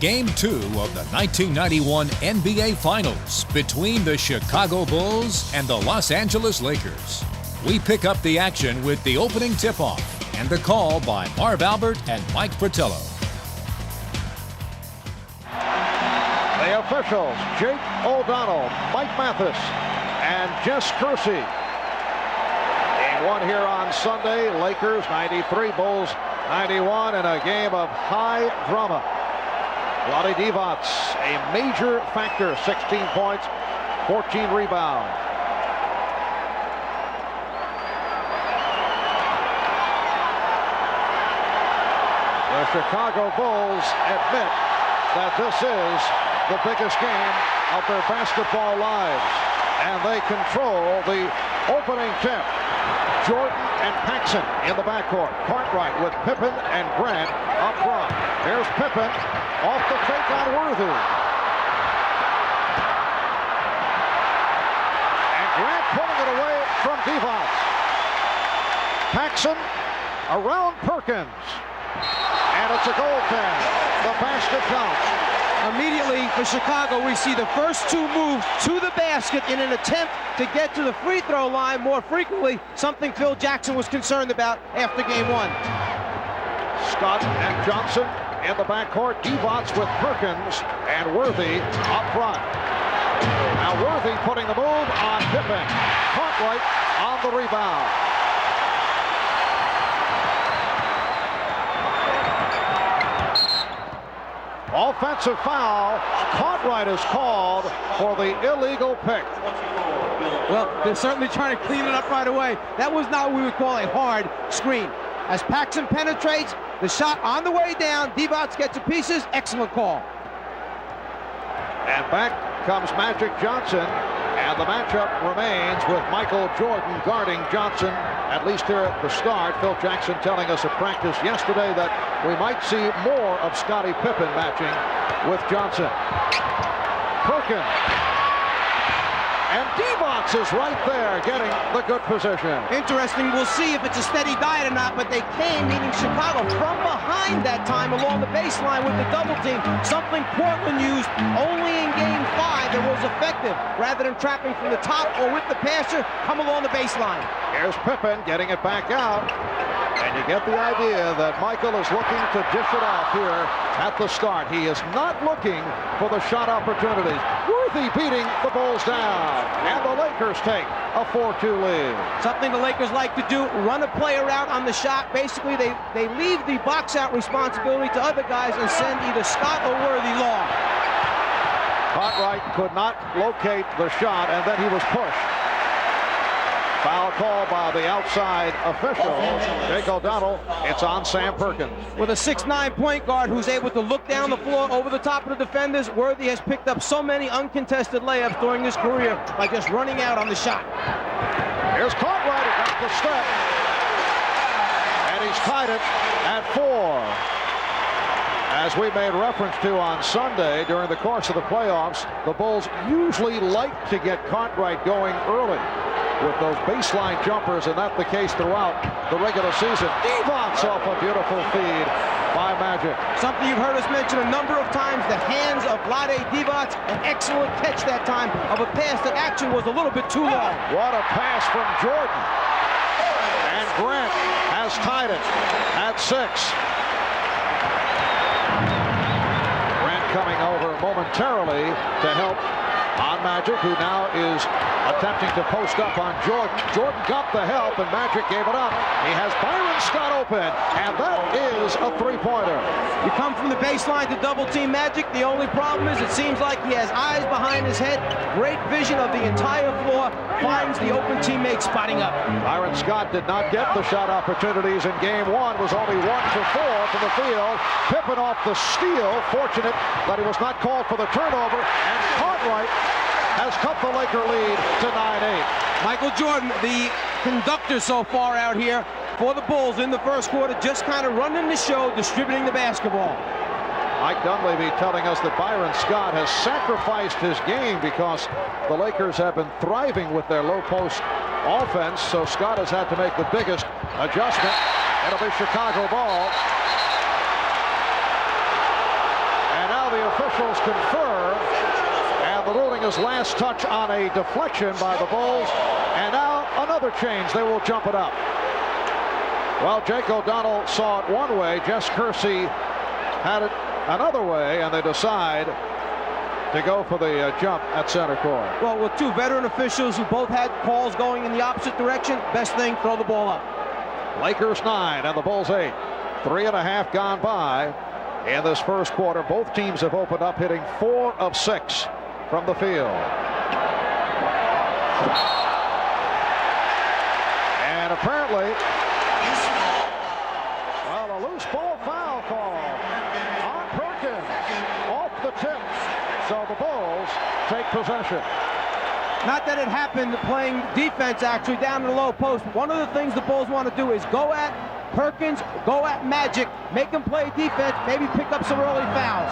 Game 2 of the 1991 NBA Finals between the Chicago Bulls and the Los Angeles Lakers. We pick up the action with the opening tip-off and the call by Marv Albert and Mike Fratello. The officials, Jake O'Donnell, Mike Mathis, and Jess Kersey. Game 1 here on Sunday, Lakers 93, Bulls 91, in a game of high drama. Vlade Divac, a major factor, 16 points, 14 rebounds. The Chicago Bulls admit that this is the biggest game of their basketball lives, and they control the opening tip. Jordan and Paxson in the backcourt. Cartwright with Pippen and Grant up front. Here's Pippen off the fake on Worthy. And Grant pulling it away from Divac. Paxson around Perkins. And it's a goaltend. The basket counts. Immediately for Chicago, we see the first two moves to the basket in an attempt to get to the free throw line more frequently, something Phil Jackson was concerned about after game 1. Scott and Johnson in the backcourt. Divac with Perkins and Worthy up front. Now Worthy putting the move on Pippen. Cartwright on the rebound. Offensive foul. Cartwright is called for the illegal pick. Well, they're certainly trying to clean it up right away. That was not what we would call a hard screen. As Paxson penetrates, the shot on the way down, Divac gets to pieces, excellent call. And back comes Magic Johnson, and the matchup remains with Michael Jordan guarding Johnson, at least here at the start. Phil Jackson telling us at practice yesterday that we might see more of Scottie Pippen matching with Johnson. Perkins. And Divac is right there getting the good position. Interesting. We'll see if it's a steady diet or not, but they came, meaning Chicago, from behind that time along the baseline with the double team, something Portland used only in game 5 that was effective. Rather than trapping from the top or with the passer, come along the baseline. Here's Pippen getting it back out. And you get the idea that Michael is looking to dish it off here at the start. He is not looking for the shot opportunities. Worthy beating the Bulls down. And the Lakers take a 4-2 lead. Something the Lakers like to do, run a player out on the shot. Basically, they leave the box out responsibility to other guys and send either Scott or Worthy long. Cartwright could not locate the shot, and then he was pushed. Foul call by the outside official, Jake O'Donnell. It's on Sam Perkins. With a 6'9" point guard who's able to look down the floor over the top of the defenders, Worthy has picked up so many uncontested layups during his career by just running out on the shot. Here's Cartwright, he got the step. And he's tied it at 4. As we made reference to on Sunday, during the course of the playoffs, the Bulls usually like to get Cartwright going early with those baseline jumpers, and that's the case throughout the regular season. Divac off a beautiful feed by Magic. Something you've heard us mention a number of times, the hands of Vlade Divac, an excellent catch that time of a pass that actually was a little bit too long. What a pass from Jordan. And Grant has tied it at 6. Grant coming over momentarily to help on Magic, who now is attempting to post up on Jordan. Jordan got the help, and Magic gave it up. He has Byron Scott open, and that is a three-pointer. You come from the baseline to double-team Magic. The only problem is it seems like he has eyes behind his head, great vision of the entire floor, finds the open teammate spotting up. Byron Scott did not get the shot opportunities in game 1, was only 1 for 4 from the field. Pippen off the steal, fortunate that he was not called for the turnover, and Cartwright has cut the Laker lead to 9-8. Michael Jordan, the conductor so far out here for the Bulls in the first quarter, just kind of running the show, distributing the basketball. Mike Dunleavy telling us that Byron Scott has sacrificed his game because the Lakers have been thriving with their low post offense, so Scott has had to make the biggest adjustment. It'll be Chicago ball. And now the officials confer, and the ruling is last touch on a deflection by the Bulls. And now another change. They will jump it up. Well, Jake O'Donnell saw it one way. Jess Kersey had it another way, and they decide to go for the jump at center court. Well, with two veteran officials who both had calls going in the opposite direction, best thing, throw the ball up. Lakers 9 and the Bulls 8. 3.5 gone by in this first quarter. Both teams have opened up hitting 4 of 6 from the field. And apparently, well, a loose ball foul call on Perkins off the tip. So the Bulls take possession. Not that it happened playing defense actually down in the low post. One of the things the Bulls want to do is go at Perkins, go at Magic, make him play defense, maybe pick up some early fouls.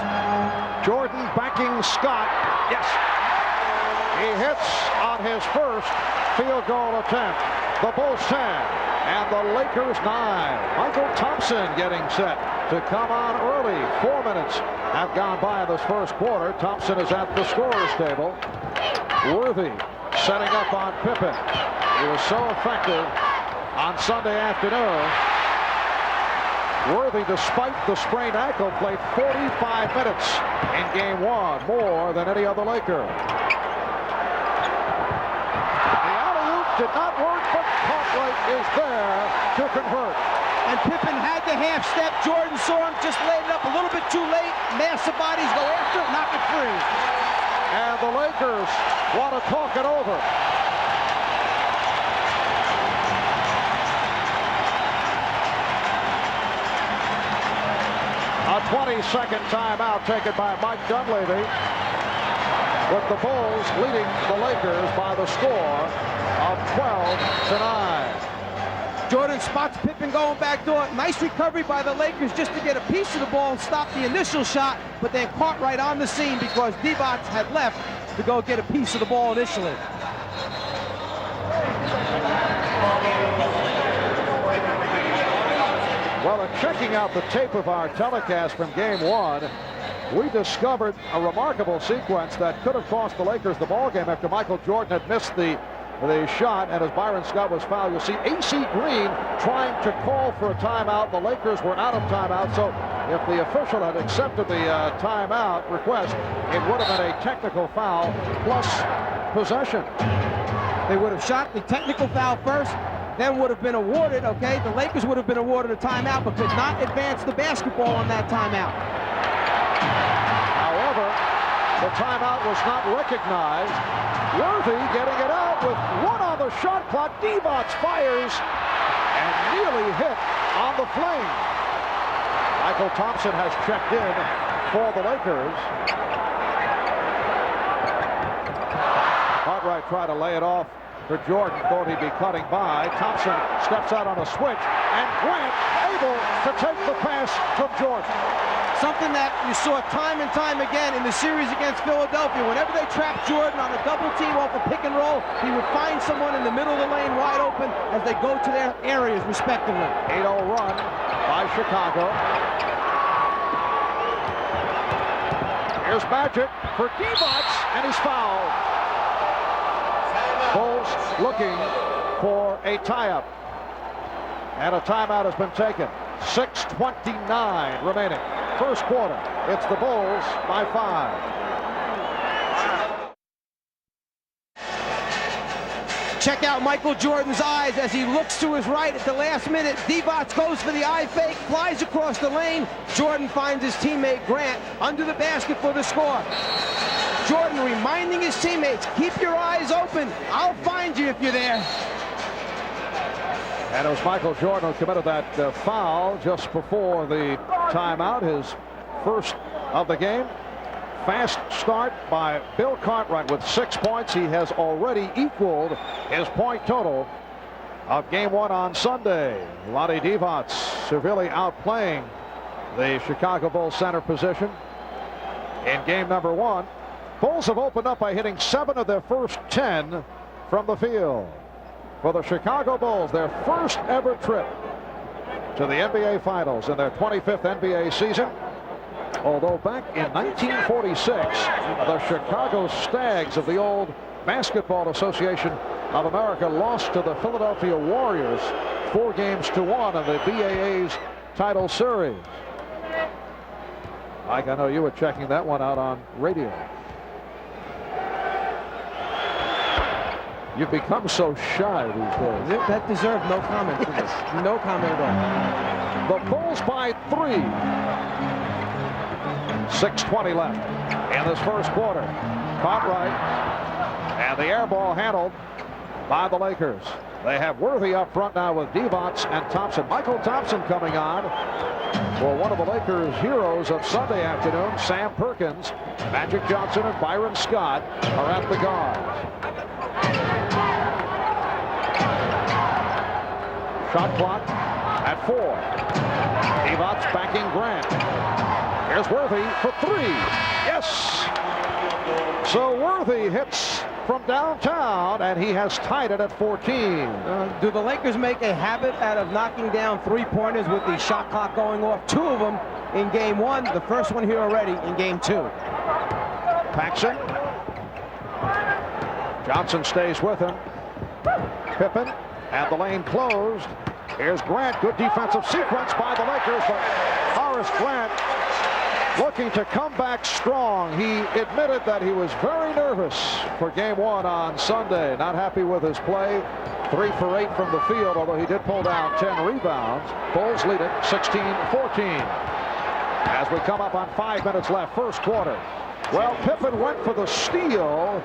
Jordan backing Scott. Yes. He hits on his first field goal attempt. The Bulls 10 and the Lakers 9. Michael Thompson getting set to come on early. 4 minutes have gone by in this first quarter. Thompson is at the scorer's table. Worthy setting up on Pippen. He was so effective on Sunday afternoon. Worthy, despite the sprained ankle, played 45 minutes in game 1, more than any other Laker. The alley-oop did not work, but Cartwright is there to convert. And Pippen had the half step. Jordan saw him, just laid it up a little bit too late. Massive bodies go after it, knock it free. And the Lakers want to talk it over. A 20-second timeout taken by Mike Dunleavy, with the Bulls leading the Lakers by the score of 12-9. Jordan spots Pippen going back door. Nice recovery by the Lakers just to get a piece of the ball and stop the initial shot, but then Cartwright on the scene because Divac had left to go get a piece of the ball initially. Well, in checking out the tape of our telecast from game 1, we discovered a remarkable sequence that could have cost the Lakers the ball game after Michael Jordan had missed the shot, and as Byron Scott was fouled. You'll see A.C. Green trying to call for a timeout. The Lakers were out of timeout, so if the official had accepted the timeout request, it would have been a technical foul plus possession. They would have shot the technical foul first, then would have been awarded, okay? The Lakers would have been awarded a timeout, but could not advance the basketball on that timeout. However, the timeout was not recognized. Worthy getting it out with 1 on the shot clock. Divac fires and nearly hit on the flame. Michael Thompson has checked in for the Lakers. Cartwright tried to lay it off for Jordan, thought he'd be cutting by. Thompson steps out on a switch, and Grant able to take the pass from Jordan. Something that you saw time and time again in the series against Philadelphia. Whenever they trapped Jordan on a double team off a pick and roll, he would find someone in the middle of the lane wide open as they go to their areas respectively. 8-0 run by Chicago. Here's Magic for Divac, and he's fouled. Bulls looking for a tie-up. And a timeout has been taken. 6:29 remaining. First quarter. It's the Bulls by 5. Check out Michael Jordan's eyes as he looks to his right at the last minute. Divac goes for the eye fake, flies across the lane. Jordan finds his teammate Grant under the basket for the score. Jordan reminding his teammates, keep your eyes open. I'll find you if you're there. And it was Michael Jordan who committed that foul just before the timeout, his first of the game. Fast start by Bill Cartwright with 6 points. He has already equaled his point total of game 1 on Sunday. Vlade Divac severely outplaying the Chicago Bulls center position in game number 1. Bulls have opened up by hitting 7 of their first 10 from the field. For the Chicago Bulls, their first ever trip to the NBA Finals in their 25th NBA season. Although back in 1946, the Chicago Stags of the old Basketball Association of America lost to the Philadelphia Warriors 4-1 in the BAA's title series. Mike, I know you were checking that one out on radio. You've become so shy these days. That deserved no comment. No comment at all. The Bulls by 3. 6:20 left in this first quarter. Cartwright, and the air ball handled by the Lakers. They have Worthy up front now with Divac and Thompson. Michael Thompson coming on for one of the Lakers' heroes of Sunday afternoon, Sam Perkins. Magic Johnson and Byron Scott are at the guards. Shot clock at 4. Divac backing Grant. Here's Worthy for 3. Yes! So Worthy hits from downtown, and he has tied it at 14. Do the Lakers make a habit out of knocking down three-pointers with the shot clock going off? 2 of them in game 1. The first one here already in game 2. Paxson. Johnson stays with him. Pippen, and the lane closed. Here's Grant. Good defensive sequence by the Lakers, but Horace Grant looking to come back strong. He admitted that he was very nervous for game 1 on Sunday. Not happy with his play. 3 for 8 from the field, although he did pull down 10 rebounds. Bulls lead it 16-14. As we come up on 5 minutes left, first quarter. Well, Pippen went for the steal,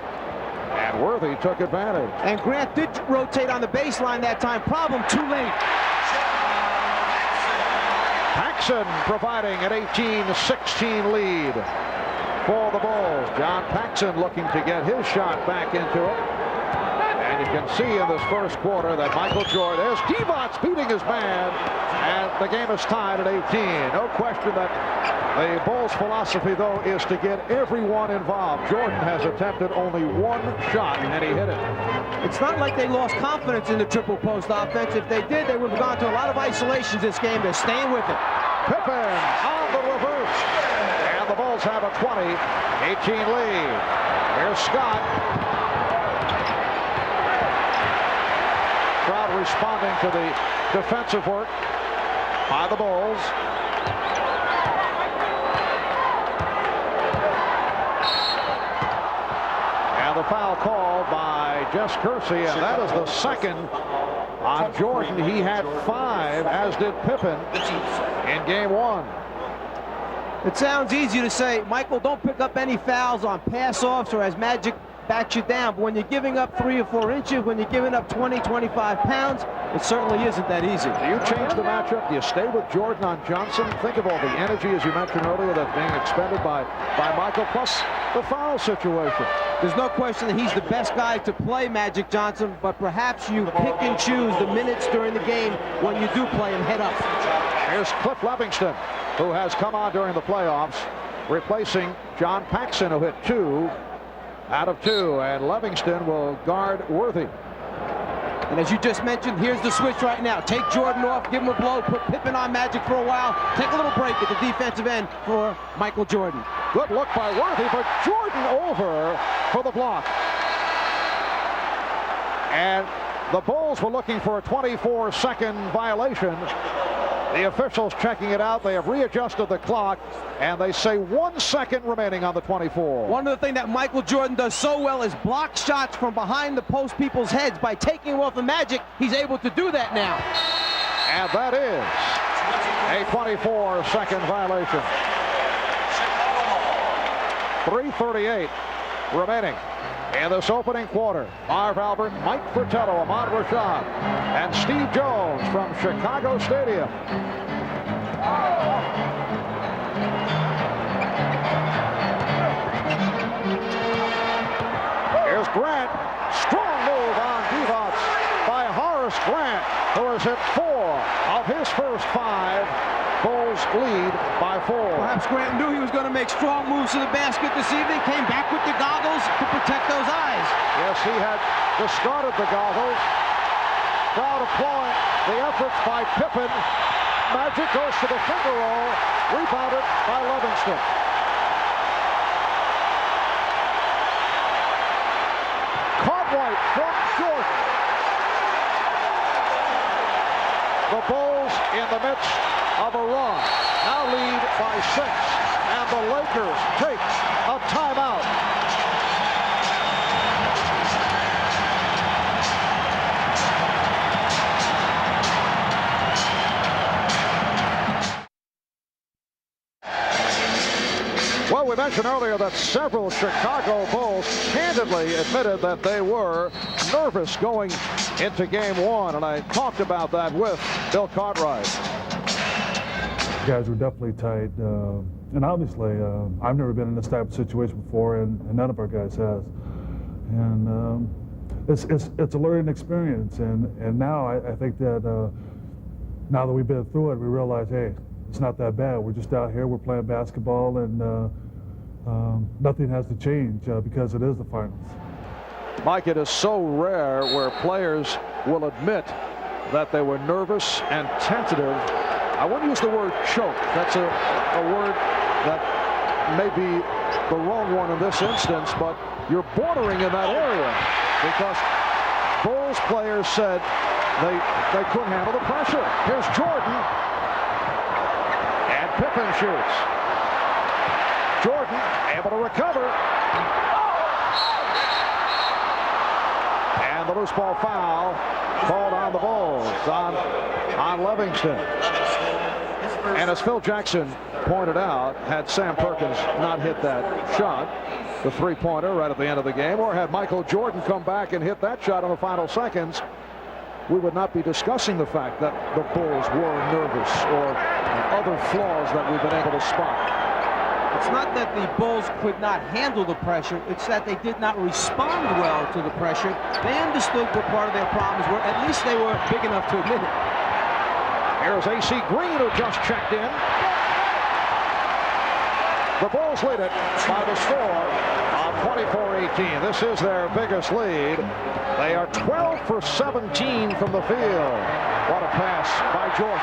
and Worthy took advantage. And Grant did rotate on the baseline that time. Problem, too late. Paxson providing an 18-16 lead for the Bulls. John Paxson looking to get his shot back into it. And you can see in this first quarter that Michael Jordan is Divac beating his man, and the game is tied at 18. No question that the Bulls' philosophy, though, is to get everyone involved. Jordan has attempted only 1 shot, and he hit it. It's not like they lost confidence in the triple post offense. If they did, they would have gone to a lot of isolations this game. They're staying with it. Pippen on the reverse, and the Bulls have a 20-18 lead. Here's Scott. Crowd responding to the defensive work by the Bulls. And the foul called by Jess Kersey, and that is the second on Jordan. He had 5, as did Pippen, in game 1. It sounds easy to say, Michael, don't pick up any fouls on pass-offs or as Magic backs you down. But when you're giving up 3 or 4 inches, when you're giving up 20, 25 pounds, it certainly isn't that easy. Do you change the matchup? Do you stay with Jordan on Johnson? Think of all the energy, as you mentioned earlier, that's being expended by Michael, plus the foul situation. There's no question that he's the best guy to play Magic Johnson, but perhaps you pick and choose the minutes during the game when you do play him head up. Here's Cliff Levingston, who has come on during the playoffs, replacing John Paxson, who hit 2 out of 2, and Levingston will guard Worthy. And as you just mentioned, here's the switch right now. Take Jordan off, give him a blow, put Pippen on Magic for a while, take a little break at the defensive end for Michael Jordan. Good look by Worthy, but Jordan over for the block. And the Bulls were looking for a 24-second violation. The officials checking it out. They have readjusted the clock, and they say 1 second remaining on the 24. One of the things that Michael Jordan does so well is block shots from behind the post people's heads. By taking him off the Magic, he's able to do that now. And that is a 24-second violation. 3:38 remaining in this opening quarter. Marv Albert, Mike Fratello, Ahmad Rashad, and Steve Jones from Chicago Stadium. Here's Grant. Strong move on Divac by Horace Grant, who has hit 4 of his first 5. Bulls lead by 4. Perhaps Grant knew he was going to make strong moves to the basket this evening. Came back with the goggles to protect those eyes. Yes, he had discarded the goggles. Crowd applauding the efforts by Pippen. Magic goes to the finger roll. Rebounded by Livingston. Cartwright from Jordan. The Bulls in the midst of a run. Now lead by 6. And the Lakers take a timeout. Well, we mentioned earlier that several Chicago Bulls candidly admitted that they were nervous going into game 1, and I talked about that with Bill Cartwright. Guys were definitely tight, and obviously I've never been in this type of situation before, and none of our guys has. And it's a learning experience, and now I think that now that we've been through it, we realize, hey, it's not that bad. We're just out here, we're playing basketball, and nothing has to change because it is the finals. Mike, it is so rare where players will admit that they were nervous and tentative. I wouldn't use the word choke. That's a word that may be the wrong one in this instance, but you're bordering in that area because Bulls players said they couldn't handle the pressure. Here's Jordan. And Pippen shoots. Jordan able to recover. And the loose ball foul called on the Bulls, on Livingston. And as Phil Jackson pointed out, had Sam Perkins not hit that shot, the three-pointer right at the end of the game, or had Michael Jordan come back and hit that shot in the final seconds, we would not be discussing the fact that the Bulls were nervous or other flaws that we've been able to spot. It's not that the Bulls could not handle the pressure. It's that they did not respond well to the pressure. They understood what part of their problems were. At least they were big enough to admit it. Here's A.C. Green, who just checked in. The Bulls lead it by the score of 24-18. This is their biggest lead. They are 12 for 17 from the field. What a pass by Jordan.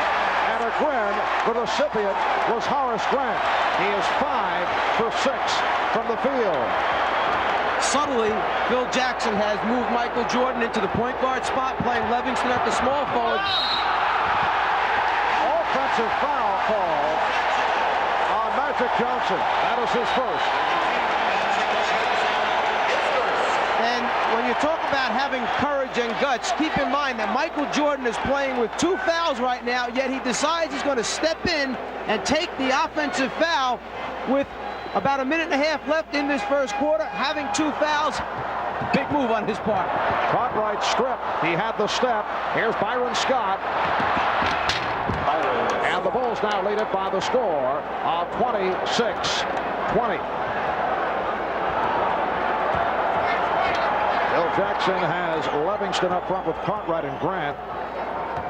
And again, the recipient was Horace Grant. He is 5 for 6 from the field. Subtly, Phil Jackson has moved Michael Jordan into the point guard spot, playing Livingston at the small forward. Offensive foul call on Magic Johnson. That is his first. And when you talk about having courage and guts, keep in mind that Michael Jordan is playing with 2 fouls right now, yet he decides he's going to step in and take the offensive foul with about a minute and a half left in this first quarter, having 2 fouls. Big move on his part. Cartwright strip. He had the step. Here's Byron Scott. And the Bulls now lead it by the score of 26-20. Phil Jackson has Livingston up front with Cartwright and Grant.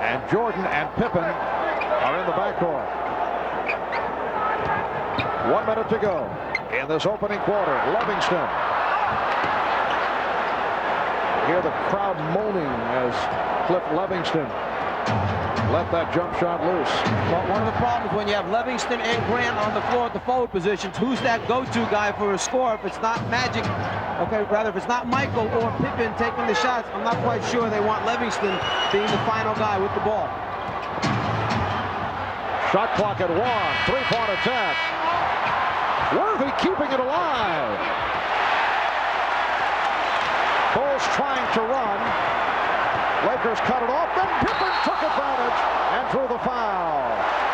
And Jordan and Pippen are in the backcourt. 1 minute to go in this opening quarter. Livingston. Hear the crowd moaning as Cliff Livingston let that jump shot loose. Well, one of the problems when you have Livingston and Grant on the floor at the forward positions, who's that go-to guy for a score? If it's not Magic, okay, rather if it's not Michael or Pippen taking the shots, I'm not quite sure they want Livingston being the final guy with the ball. Shot clock at 1. 3-point attack. Worthy keeping it alive. Bulls trying to run. Lakers cut it off, then Pippen took advantage and drew the foul.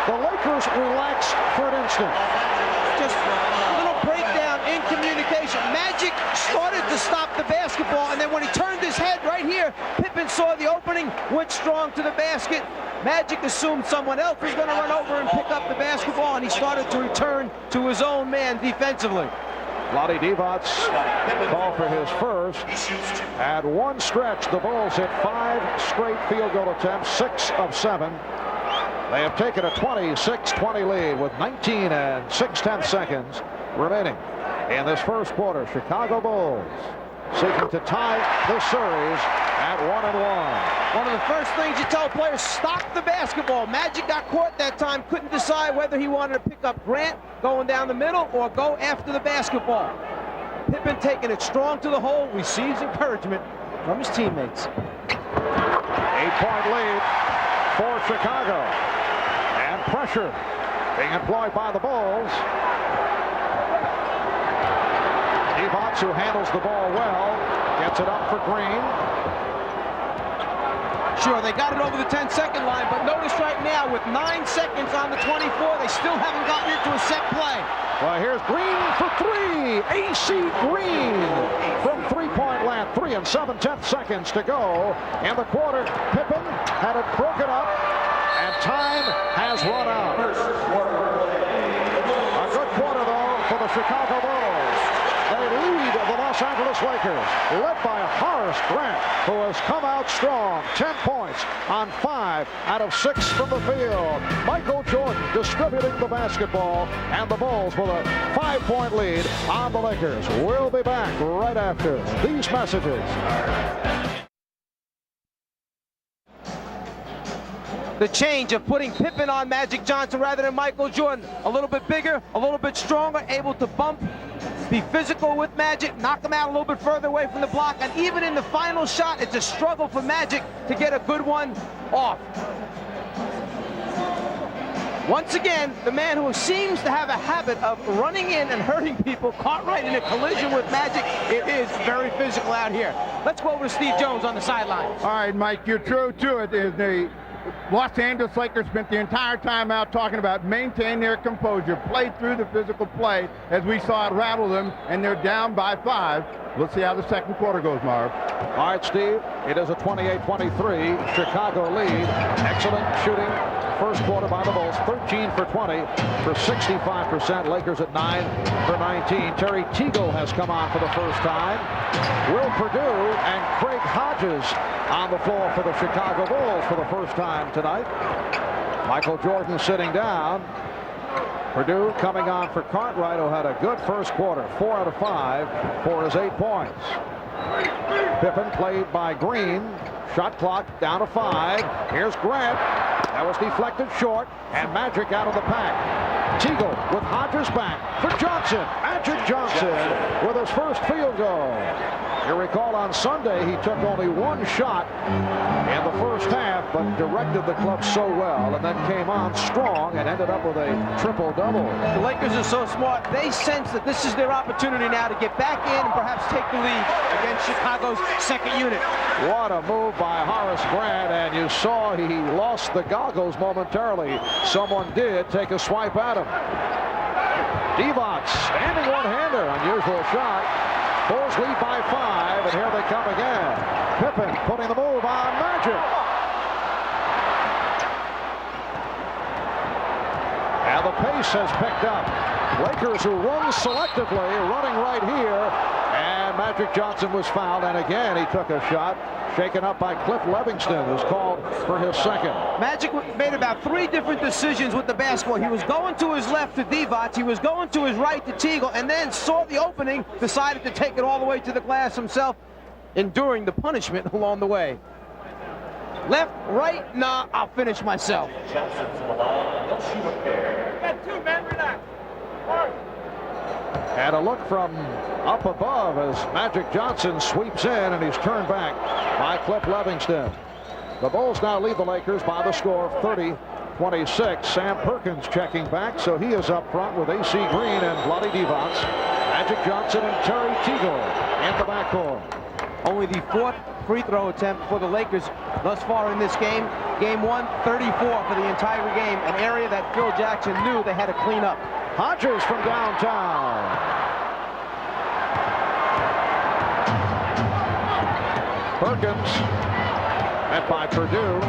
The Lakers relaxed for an instant. Just a little breakdown in communication. Magic started to stop the basketball, and then when he turned his head right here, Pippen saw the opening, went strong to the basket. Magic assumed someone else was going to run over and pick up the basketball, and he started to return to his own man defensively. Vlade Divac called for his first. At one stretch, the Bulls hit 5 straight field goal attempts, 6 of 7. They have taken a 26-20 lead with 19 and 6/10 seconds remaining in this first quarter. Chicago Bulls seeking to tie the series at 1-1. One of the first things you tell players, stop the basketball. Magic got caught that time, couldn't decide whether he wanted to pick up Grant going down the middle or go after the basketball. Pippen taking it strong to the hole, receives encouragement from his teammates. 8-point lead for Chicago. And pressure being employed by the Bulls. Divac, who handles the ball well, gets it up for Green. Sure, they got it over the 10-second line, but notice right now with 9 seconds on the 24, they still haven't gotten into a set play. Well, here's Green for three. AC Green from three-point land. 3 7/10 seconds to go in the quarter. Pippen had it broken up, and time has run out. A good quarter, though, for the Chicago Bulls. They lead the Los Angeles Lakers, led by Horace Grant, who has come out strong. 10 points on 5 out of 6 from the field. Michael Jordan distributing the basketball, and the Bulls with a 5-point lead on the Lakers. We'll be back right after these messages. The change of putting Pippen on Magic Johnson rather than Michael Jordan. A little bit bigger, a little bit stronger, able to bump, be physical with Magic, knock him out a little bit further away from the block, and even in the final shot, it's a struggle for Magic to get a good one off. Once again, the man who seems to have a habit of running in and hurting people, caught right in a collision with Magic. It is very physical out here. Let's go over to Steve Jones on the sideline. All right, Mike, you're true to it. Is the Los Angeles Lakers spent the entire time out talking about maintain their composure, play through the physical play as we saw it rattle them, and they're down by 5. Let's see how the second quarter goes, Marv. All right, Steve, it is a 28-23 Chicago lead. Excellent shooting first quarter by the Bulls. 13 for 20 for 65%. Lakers at 9 for 19. Terry Teagle has come on for the first time. Will Perdue and Craig Hodges on the floor for the Chicago Bulls for the first time tonight. Michael Jordan sitting down. Perdue coming on for Cartwright, who had a good first quarter. 4 out of 5 for his 8 points. Pippen played by Green. Shot clock down to 5. Here's Grant. That was deflected short, and Magic out of the pack. Teagle with Hodges back for Johnson. Magic Johnson with his first field goal. You recall on Sunday he took only 1 shot in the first half, but directed the club so well, and then came on strong and ended up with a triple-double. The Lakers are so smart. They sense that this is their opportunity now to get back in and perhaps take the lead against Chicago's second unit. What a move by Horace Grant, and you saw he lost the goggles momentarily. Someone did take a swipe at him. Divac, standing one-hander, unusual shot. Bulls lead by 5, and here they come again. Pippen putting the move on Magic. And the pace has picked up. Lakers who run selectively, running right here. And Magic Johnson was fouled, and again he took a shot. Shaken up by Cliff Levingston, who's called for his second. Magic made about 3 different decisions with the basketball. He was going to his left to Divac, he was going to his right to Teagle, and then saw the opening, decided to take it all the way to the glass himself, enduring the punishment along the way. Left, right, nah, I'll finish myself. Got 2 men, relax. And a look from up above as Magic Johnson sweeps in, and he's turned back by Cliff Levingston. The Bulls now lead the Lakers by the score of 30-26. Sam Perkins checking back, so he is up front with AC Green and Vlade Divac. Magic Johnson and Terry Teagle in the backcourt. Only the 4th free throw attempt for the Lakers thus far in this game. Game 1, 34 for the entire game, an area that Phil Jackson knew they had to clean up. Hodges from downtown. Perkins met by Perdue.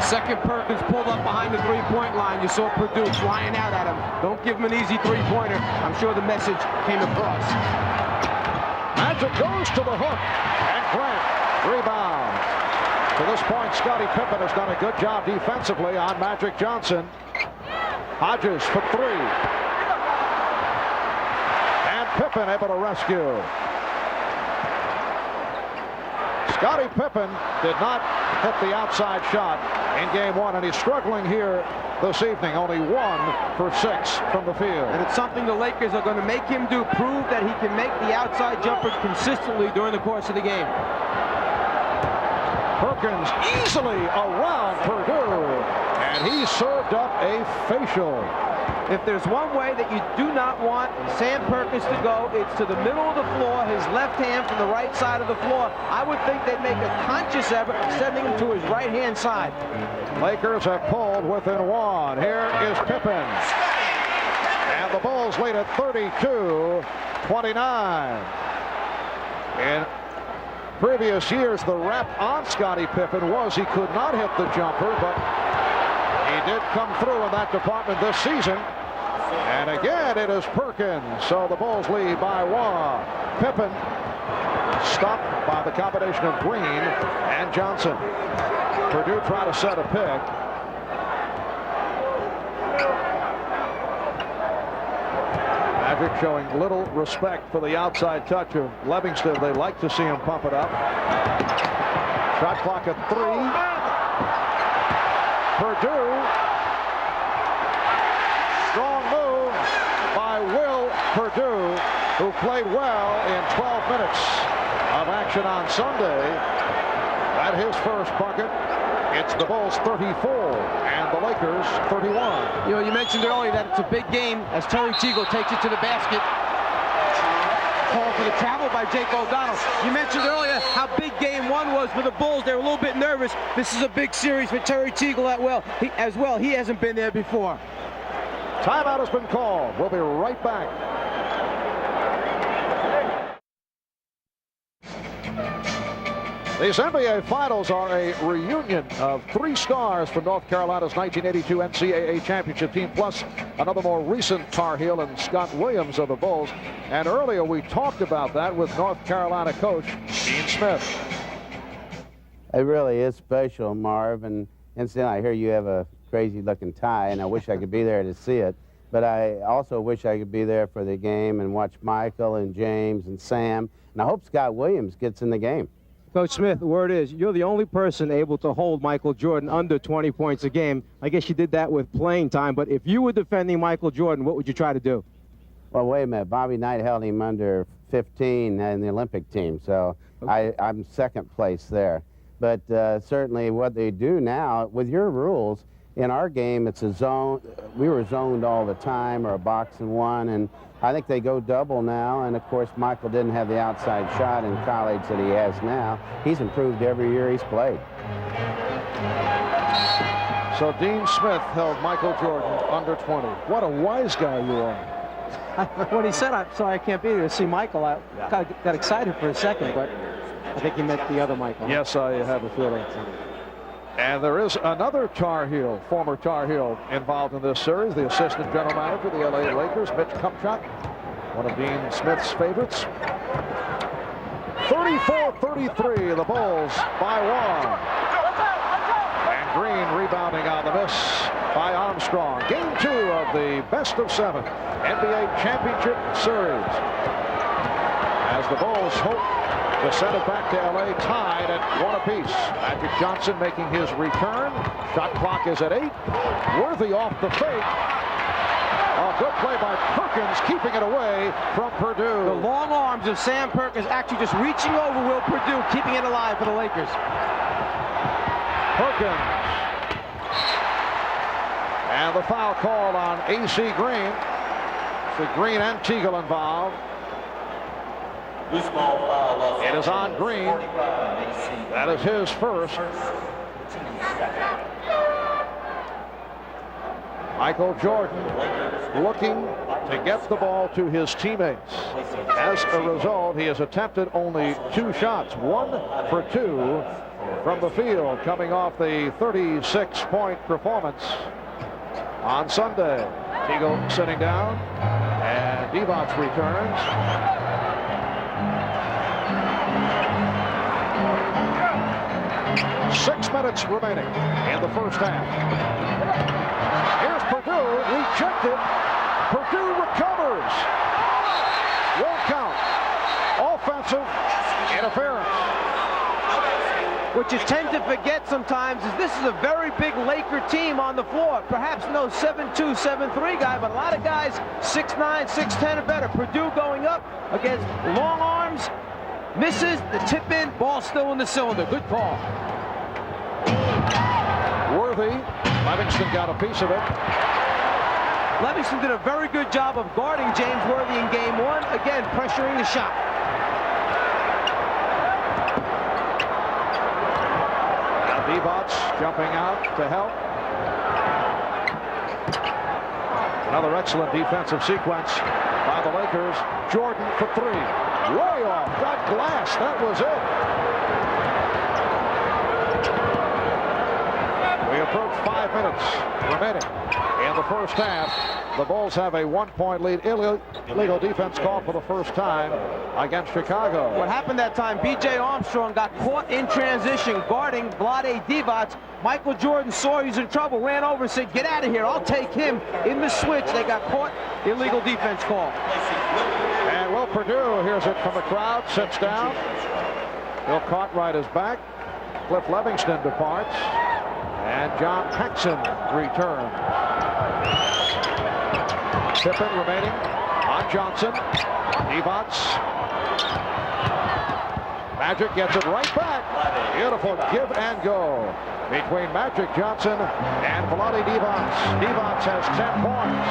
Second Perkins pulled up behind the three-point line. You saw Perdue flying out at him. Don't give him an easy three-pointer. I'm sure the message came across. Magic goes to the hook, and Grant rebounds. To this point, Scottie Pippen has done a good job defensively on Magic Johnson. Hodges for 3. And Pippen able to rescue. Scottie Pippen did not hit the outside shot in game one, and he's struggling here this evening. Only 1 for 6 from the field. And it's something the Lakers are going to make him do, prove that he can make the outside jumper consistently during the course of the game. Perkins easily around Perdue, and he served up a facial. If there's one way that you do not want Sam Perkins to go, it's to the middle of the floor, his left hand from the right side of the floor. I would think they'd make a conscious effort of sending him to his right-hand side. Lakers have pulled within 1. Here is Pippen. And the Bulls lead at 32-29. In previous years, the rap on Scottie Pippen was he could not hit the jumper, but he did come through in that department this season. And again, it is Perkins. So the Bulls lead by 1. Pippen stopped by the combination of Green and Johnson. Perdue tried to set a pick. Magic showing little respect for the outside touch of Livingston. They like to see him pump it up. Shot clock at 3. Perdue. Strong move by Will Perdue, who played well in 12 minutes of action on Sunday. At his first bucket, it's the Bulls 34 and the Lakers 31. You know, you mentioned earlier that it's a big game as Terry Teagle takes it to the basket. Call for the travel by Jake O'Donnell. You mentioned earlier how big game one was for the Bulls. They were a little bit nervous. This is a big series for Terry Teagle as well. He hasn't been there before. Timeout has been called. We'll be right back. These NBA Finals are a reunion of 3 stars from North Carolina's 1982 NCAA championship team, plus another more recent Tar Heel and Scott Williams of the Bulls. And earlier we talked about that with North Carolina coach Dean Smith. It really is special, Marv. And incidentally, I hear you have a crazy-looking tie, and I wish I could be there to see it. But I also wish I could be there for the game and watch Michael and James and Sam. And I hope Scott Williams gets in the game. Coach Smith, the word is you're the only person able to hold Michael Jordan under 20 points a game. I guess you did that with playing time, but if you were defending Michael Jordan, what would you try to do? Well, wait a minute. Bobby Knight held him under 15 in the Olympic team, so okay. I'm second place there. But certainly what they do now, with your rules, in our game, it's a zone. We were zoned all the time, or a box and one, and I think they go double now. And of course, Michael didn't have the outside shot in college that he has now. He's improved every year he's played. So Dean Smith held Michael Jordan under 20. What a wise guy you are. When he said, I'm sorry I can't be there to see Michael, I got excited for a second, but I think he meant the other Michael. Yes, I have a feeling. And there is another Tar Heel, former Tar Heel, involved in this series, the assistant general manager of the LA Lakers, Mitch Kupchak, one of Dean Smith's favorites. 34-33, the Bulls by 1. And Green rebounding on the miss by Armstrong. Game 2 of the best of 7 NBA championship series. As the Bulls hope to send it back to LA, tied at 1 apiece. Magic Johnson making his return. Shot clock is at 8. Worthy off the fake. A good play by Perkins, keeping it away from Perdue. The long arms of Sam Perkins actually just reaching over Will Perdue, keeping it alive for the Lakers. Perkins. And the foul called on A.C. Green. So Green and Teagle involved. It is on Green. That is his first. Michael Jordan looking to get the ball to his teammates. As a result, he has attempted only 2 shots, 1 for 2 from the field, coming off the 36-point performance on Sunday. Teagle sitting down, and Divac returns. 6 minutes remaining in the first half. Here's Perdue, rejected. Perdue recovers. Won't count. Offensive interference. What you tend to forget sometimes is this is a very big Laker team on the floor. Perhaps no 7'2", 7'3" guy, but a lot of guys 6'9", 6'10" or better. Purdue going up against long arms, misses the tip in, ball still in the cylinder. Good call. Worthy. Livingston got a piece of it. Livingston did a very good job of guarding James Worthy in game one. Again, pressuring the shot. Divac jumping out to help. Another excellent defensive sequence by the Lakers. Jordan for three. Way off. Got glass. That was it. We approach 5 minutes remaining in the first half. The Bulls have a 1-point lead. Illegal defense called for the first time against Chicago. What happened that time, B.J. Armstrong got caught in transition guarding Vlade Divac. Michael Jordan saw he was in trouble, ran over and said, "Get out of here, I'll take him." In the switch, they got caught. Illegal defense call. And Will Perdue hears it from the crowd, sits down. Bill Cartwright is back. Cliff Livingston departs. And John Paxson returns. Pippen remaining on Johnson. Divac. Magic gets it right back. Beautiful give and go between Magic Johnson and Vlade Divac. Divac has 10 points.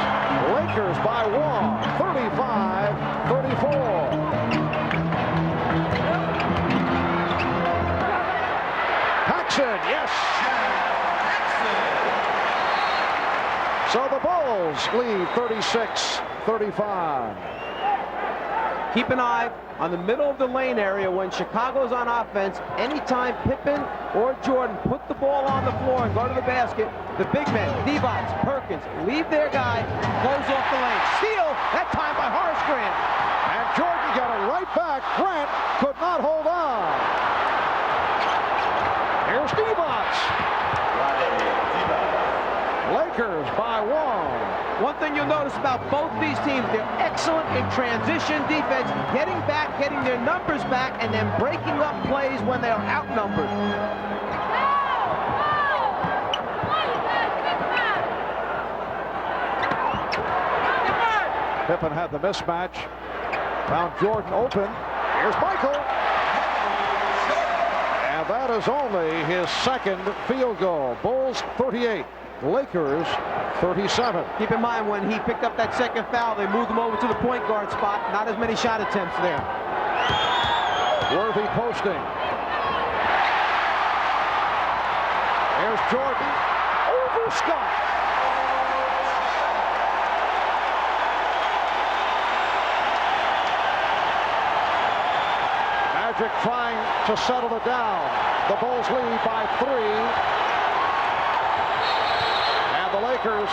Lakers by one, 35-34. Paxson, yes. So the Bulls lead 36-35. Keep an eye on the middle of the lane area when Chicago's on offense. Anytime Pippen or Jordan put the ball on the floor and go to the basket, the big men, Divac, Perkins, leave their guy, close off the lane. Steal, that time by Horace Grant. And Jordan got it right back. Grant could not hold on. Here's Divac. Lakers by one. One thing you'll notice about both these teams, they're excellent in transition defense, getting back, getting their numbers back, and then breaking up plays when they're outnumbered. Pippen had the mismatch. Found Jordan open. Here's Michael. And that is only his second field goal. Bulls 38. Lakers 37. Keep in mind, when he picked up that second foul, they moved him over to the point guard spot. Not as many shot attempts there. Worthy posting. There's Jordan over Scott. Magic trying to settle it down. The Bulls lead by 3. The Lakers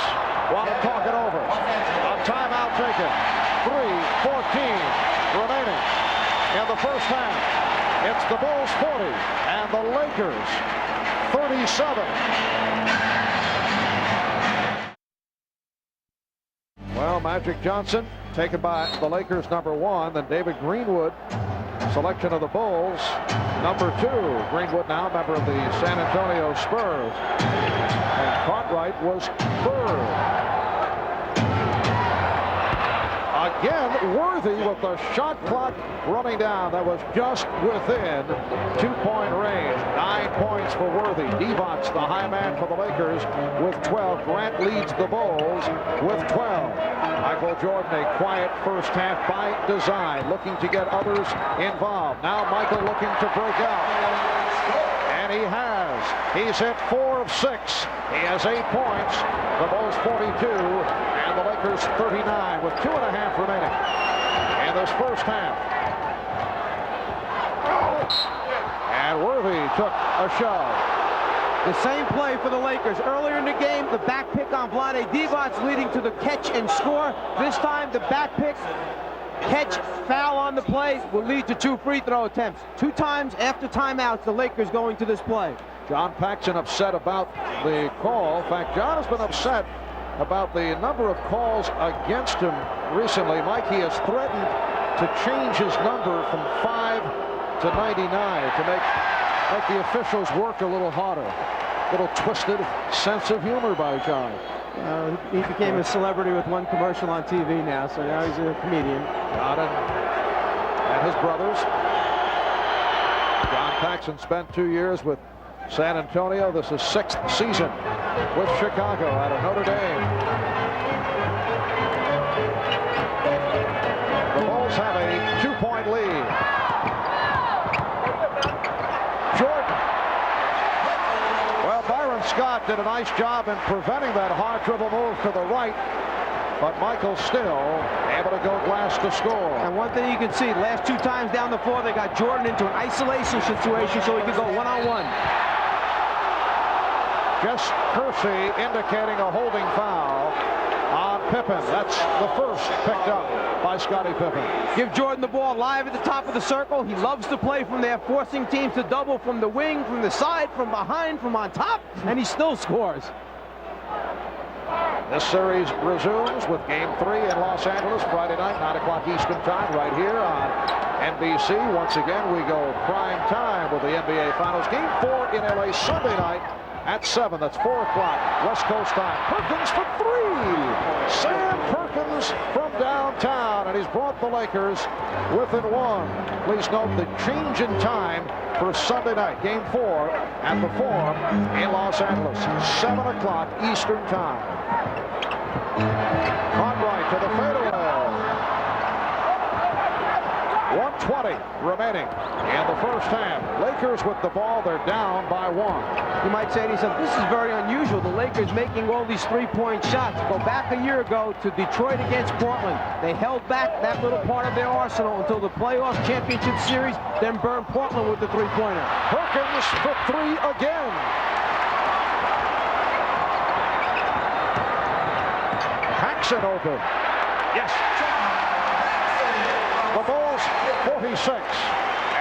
want to talk it over. A timeout taken. 3:14 remaining in the first half. It's the Bulls 40 and the Lakers 37. Well, Magic Johnson taken by the Lakers #1. Then David Greenwood, selection of the Bulls, #2. Greenwood now member of the San Antonio Spurs. And Cartwright was third. Again, Worthy with the shot clock running down. That was just within 2-point range. 9 points for Worthy. Divac, the high man for the Lakers, with 12. Grant leads the Bulls with 12. Michael Jordan, a quiet first half by design, looking to get others involved. Now Michael looking to break out. And he has. He's hit 4 of 6. He has 8 points. The Bulls 42 and the Lakers 39 with 2.5 remaining in this first half. And Worthy took a shove. The same play for the Lakers. Earlier in the game, the back pick on Vlade Divac leading to the catch and score. This time, the back pick, catch, foul on the play will lead to 2 free throw attempts. 2 times after timeouts, the Lakers going to this play. John Paxson upset about the call. In fact, John has been upset about the number of calls against him recently. Mike, he has threatened to change his number from 5 to 99 to make make the officials work a little harder. A little twisted sense of humor by John. He became a celebrity with one commercial on TV now, so now he's a comedian. John and his brothers. John Paxson spent 2 years with San Antonio. This is 6th season with Chicago out of Notre Dame. The Bulls have a 2-point lead. Jordan. Well, Byron Scott did a nice job in preventing that hard dribble move to the right, but Michael still able to go glass to score. And one thing you can see, last 2 times down the floor, they got Jordan into an isolation situation so he could go one-on-one. Jess Kersey indicating a holding foul on Pippen. That's the first picked up by Scottie Pippen. Give Jordan the ball live at the top of the circle. He loves to play from there, forcing teams to double from the wing, from the side, from behind, from on top, and he still scores. This series resumes with Game 3 in Los Angeles Friday night, 9 o'clock Eastern Time, right here on NBC. Once again, we go prime time with the NBA Finals. Game 4 in LA Sunday night at 7. That's 4 o'clock West Coast time. Perkins for 3. Sam Perkins from downtown, and he's brought the Lakers within 1. Please note the change in time for Sunday night, Game 4 at the Forum in Los Angeles, 7 o'clock Eastern time. Cartwright to the fadeaway. 1:20 remaining in the first half. Lakers with the ball. They're down by 1. You might say to yourself, this is very unusual. The Lakers making all these three-point shots. Go back a year ago to Detroit against Portland. They held back that little part of their arsenal until the playoff championship series, then burned Portland with the three-pointer. Perkins for 3 again. Paxson open. Yes. The Bulls 46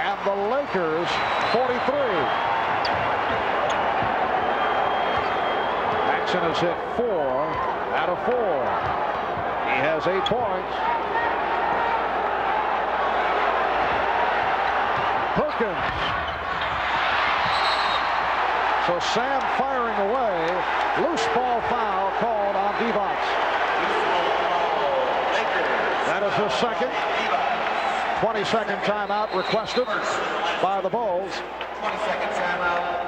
and the Lakers 43. Paxson has hit 4 out of 4. He has 8 points. Perkins. So Sam firing away. Loose ball foul called on Divac. That is his second. 20-second timeout requested by the Bulls.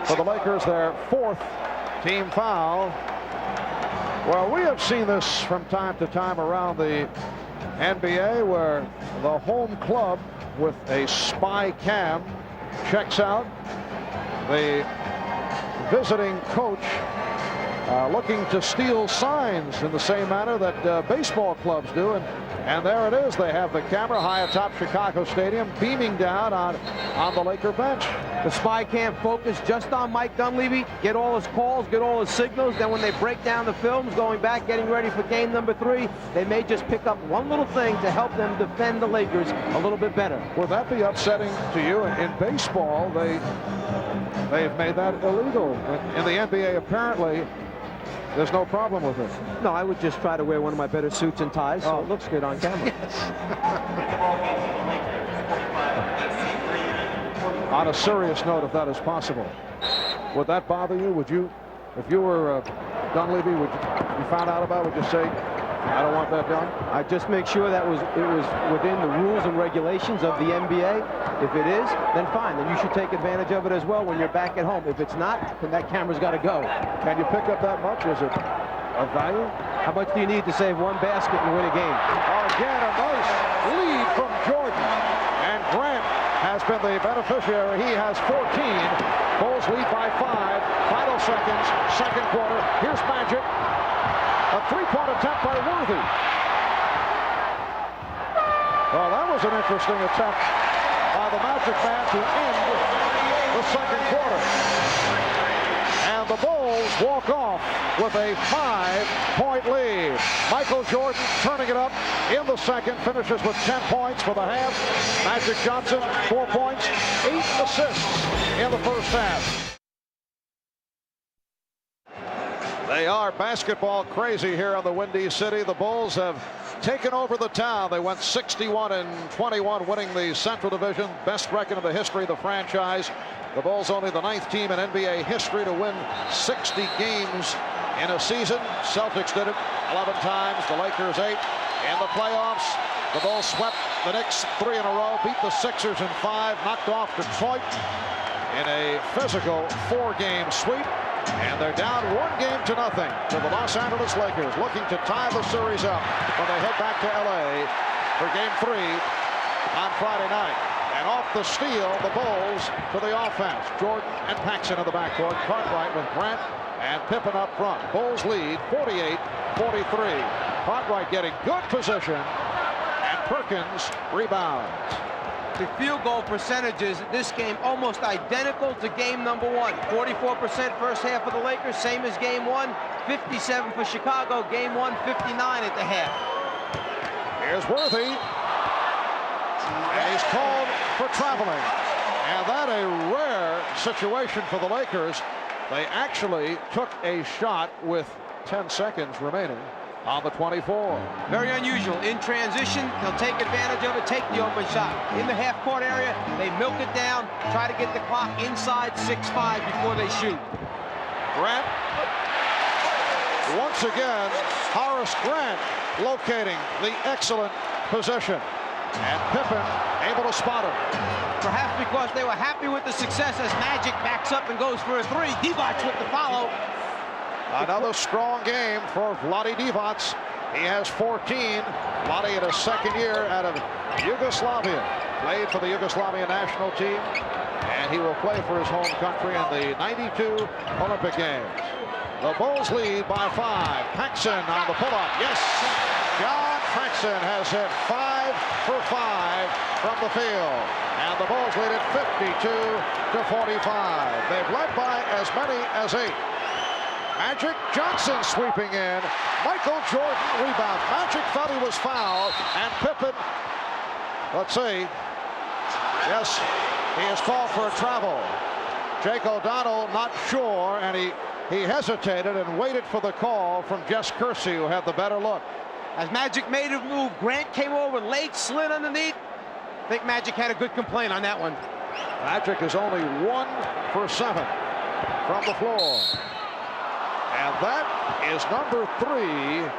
For the Lakers, their 4th team foul. Well, we have seen this from time to time around the NBA where the home club with a spy cam checks out the visiting coach looking to steal signs in the same manner that baseball clubs do. And there it is. They have the camera high atop Chicago Stadium beaming down on the Laker bench. The spy cam focused just on Mike Dunleavy, get all his calls, get all his signals. Then when they break down the films, going back, getting ready for game number 3, they may just pick up one little thing to help them defend the Lakers a little bit better. Would that be upsetting to you? In baseball, they've made that illegal. In the NBA, apparently, there's no problem with it. No, I would just try to wear one of my better suits and ties so it looks good on camera. Yes. On a serious note, if that is possible, would that bother you? Would you, if you were Dunleavy, would you found out about it, would you say, I don't want that done? I'd just make sure that it was within the rules and regulations of the NBA. If it is, then fine. Then you should take advantage of it as well when you're back at home. If it's not, then that camera's got to go. Can you pick up that much? Is it of value? How much do you need to save one basket and win a game? Again, a nice lead from Jordan. And Grant has been the beneficiary. He has 14. Bulls lead by 5. Final seconds, second quarter. Here's Magic. A three-point attempt by Worthy. Well, that was an interesting attempt by the Magic Man to end the second quarter. And the Bulls walk off with a 5-point lead. Michael Jordan turning it up in the second, finishes with 10 points for the half. Magic Johnson, 4 points, 8 assists in the first half. They are basketball crazy here in the Windy City. The Bulls have taken over the town. They went 61-21, winning the Central Division, best record in the history of the franchise. The Bulls only the 9th team in NBA history to win 60 games in a season. Celtics did it 11 times. The Lakers 8. In the playoffs, the Bulls swept the Knicks 3 in a row, beat the Sixers in 5, knocked off Detroit in a physical 4-game sweep. And they're down 1-0 to the Los Angeles Lakers, looking to tie the series up when they head back to LA for Game 3 on Friday night. And off the steal, the Bulls to the offense. Jordan and Paxson in the backcourt. Cartwright with Grant and Pippen up front. Bulls lead 48-43. Cartwright getting good position, and Perkins rebounds. The field goal percentages in this game almost identical to game number 1. 44% first half for the Lakers, same as game 1. 57 for Chicago. Game 1, 59 at the half. Here's Worthy. And he's called for traveling. And that a rare situation for the Lakers. They actually took a shot with 10 seconds remaining on the 24. Very unusual. In transition, they'll take advantage of it, take the open shot. In the half-court area, they milk it down, try to get the clock inside 6-5 before they shoot. Grant. Once again, Horace Grant locating the excellent position. And Pippen able to spot him. Perhaps because they were happy with the success as Magic backs up and goes for a 3. Divac with the follow. Another strong game for Vlade Divac. He has 14. Vlade in his second year out of Yugoslavia. Played for the Yugoslavian national team. And he will play for his home country in the 92 Olympic Games. The Bulls lead by 5. Paxson on the pull-up. Yes! John Paxson has hit 5 for 5 from the field. And the Bulls lead it 52-45. They've led by as many as 8. Magic Johnson sweeping in. Michael Jordan rebounds. Magic thought he was fouled. And Pippen, let's see. Yes, he is called for a travel. Jake O'Donnell not sure, and he hesitated and waited for the call from Jess Kersey, who had the better look. As Magic made a move, Grant came over late, slid underneath. I think Magic had a good complaint on that one. Magic is only 1 for 7 from the floor. And that is number 3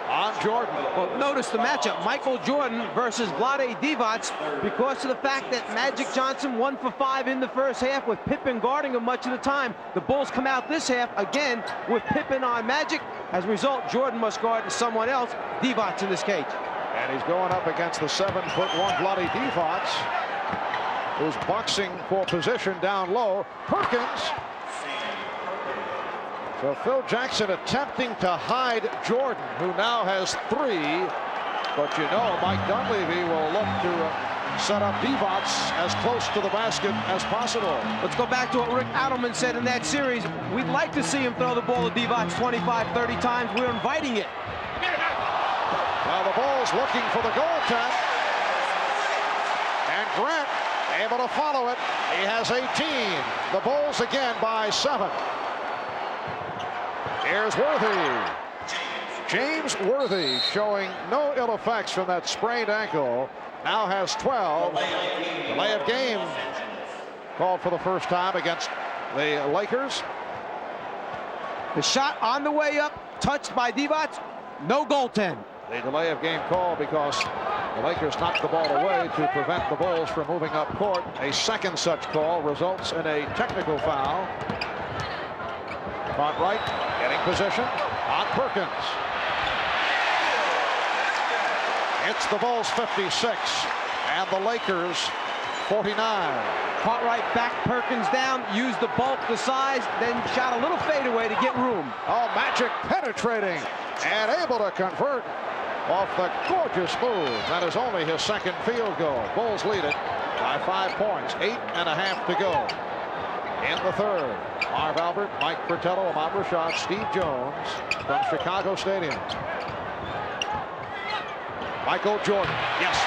on Jordan. Well, notice the matchup, Michael Jordan versus Vlade Divac, because of the fact that Magic Johnson 1 for 5 in the first half with Pippen guarding him much of the time. The Bulls come out this half again with Pippen on Magic. As a result, Jordan must guard someone else, Divac in this case. And he's going up against the 7'1" Vlade Divac, who's boxing for position down low. Perkins. So Phil Jackson attempting to hide Jordan, who now has 3. But you know, Mike Dunleavy will look to set up Divac as close to the basket as possible. Let's go back to what Rick Adelman said in that series. We'd like to see him throw the ball to Divac 25, 30 times. We're inviting it. Well, the Bulls looking for the goal attempt. And Grant able to follow it. He has 18. The Bulls again by 7. Here's Worthy. James Worthy showing no ill effects from that sprained ankle. Now has 12. Delay of game called for the first time against the Lakers. The shot on the way up, touched by Divac, no goaltend. The delay of game call because the Lakers knocked the ball away to prevent the Bulls from moving up court. A second such call results in a technical foul. Cartwright getting position on Perkins. It's the Bulls 56 and the Lakers 49. Cartwright backed Perkins down, used the bulk, the size, then shot a little fadeaway to get room. Oh, Magic penetrating and able to convert off the gorgeous move. That is only his second field goal. Bulls lead it by 5 points. 8.5 to go in the third. Marv Albert, Mike Fratello, Ahmad Rashad, Steve Jones from Chicago Stadium. Michael Jordan, yes.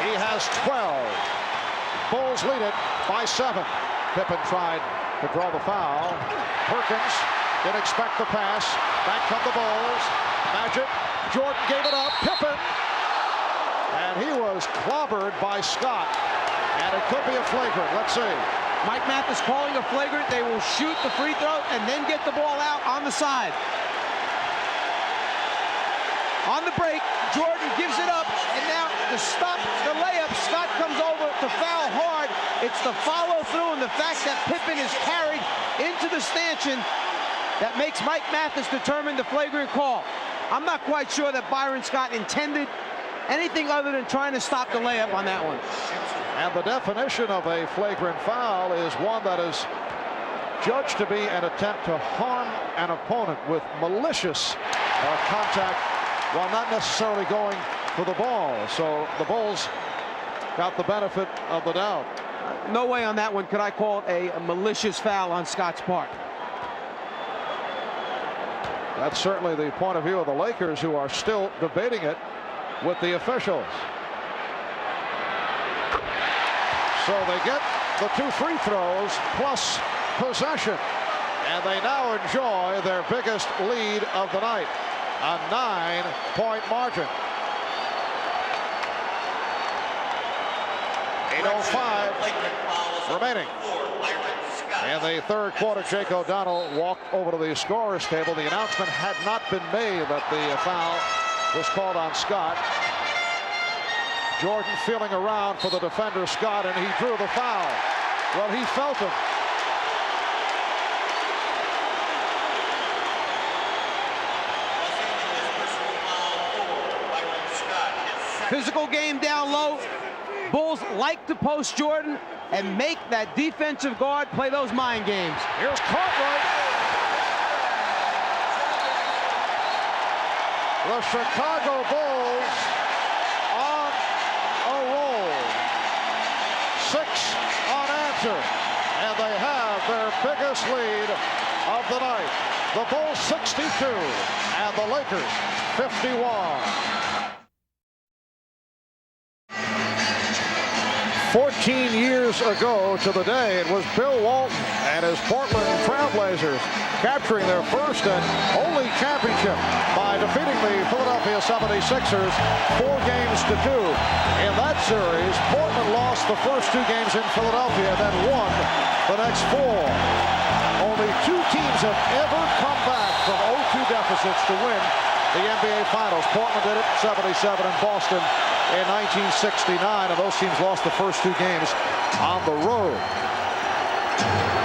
He has 12. Bulls lead it by 7. Pippen tried to draw the foul. Perkins didn't expect the pass. Back come the Bulls. Magic. Jordan gave it up. Pippen. And he was clobbered by Scott. And it could be a flagrant. Let's see. Mike Mathis calling a flagrant. They will shoot the free throw and then get the ball out on the side. On the break, Jordan gives it up, and now to stop the layup, Scott comes over to foul hard. It's the follow-through and the fact that Pippen is carried into the stanchion that makes Mike Mathis determine the flagrant call. I'm not quite sure that Byron Scott intended anything other than trying to stop the layup on that one. And the definition of a flagrant foul is one that is judged to be an attempt to harm an opponent with malicious contact while not necessarily going for the ball. So the Bulls got the benefit of the doubt. No way on that one could I call it a malicious foul on Scott's part. That's certainly the point of view of the Lakers, who are still debating it with the officials. So they get the 2 free throws plus possession, and they now enjoy their biggest lead of the night, a 9-point margin. 8:05 remaining. In the third quarter, Jake O'Donnell walked over to the scorer's table. The announcement had not been made that the foul was called on Scott. Jordan feeling around for the defender, Scott, and he drew the foul. Well, he felt him. Physical game down low. Bulls like to post Jordan and make that defensive guard play those mind games. Here's Cartwright. The Chicago Bulls on a roll. 6 unanswered, and they have their biggest lead of the night. The Bulls 62 and the Lakers 51. 14 years ago to the day, it was Bill Walton and his Portland Trailblazers capturing their first and only championship by defeating the Philadelphia 76ers 4-2. In that series, Portland lost the first 2 games in Philadelphia and then won the next 4. Only 2 teams have ever come back from 0-2 deficits to win the NBA Finals. Portland did it in 77 and Boston in 1969, and those teams lost the first 2 games on the road.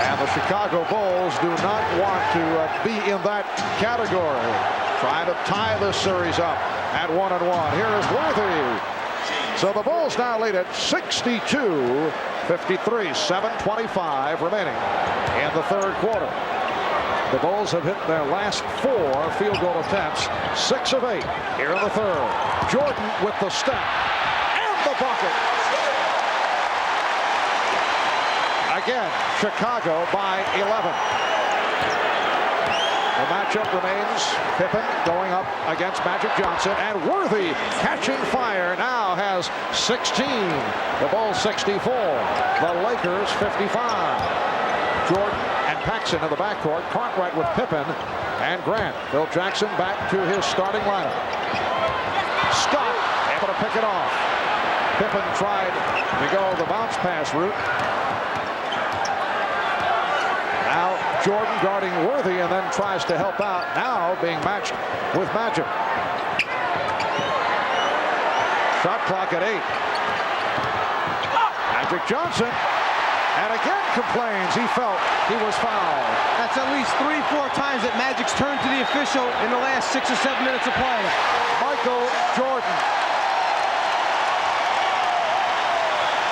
And the Chicago Bulls do not want to be in that category, trying to tie this series up at 1-1. Here is Worthy. So the Bulls now lead at 62-53, 7:25 remaining in the third quarter. The Bulls have hit their last 4 field goal attempts, 6 of 8 here in the third. Jordan with the step and the bucket. Again, Chicago by 11. The matchup remains Pippen going up against Magic Johnson, and Worthy catching fire now has 16. The Bulls 64. The Lakers 55. Jordan and Paxson in the backcourt. Cartwright with Pippen and Grant. Phil Jackson back to his starting lineup. Scott able to pick it off. Pippen tried to go the bounce pass route. Now Jordan guarding Worthy and then tries to help out. Now being matched with Magic. Shot clock at 8. Magic Johnson. And again complains he felt he was fouled. That's at least 3-4 times that Magic's turned to the official in the last 6 or 7 minutes of play. Michael Jordan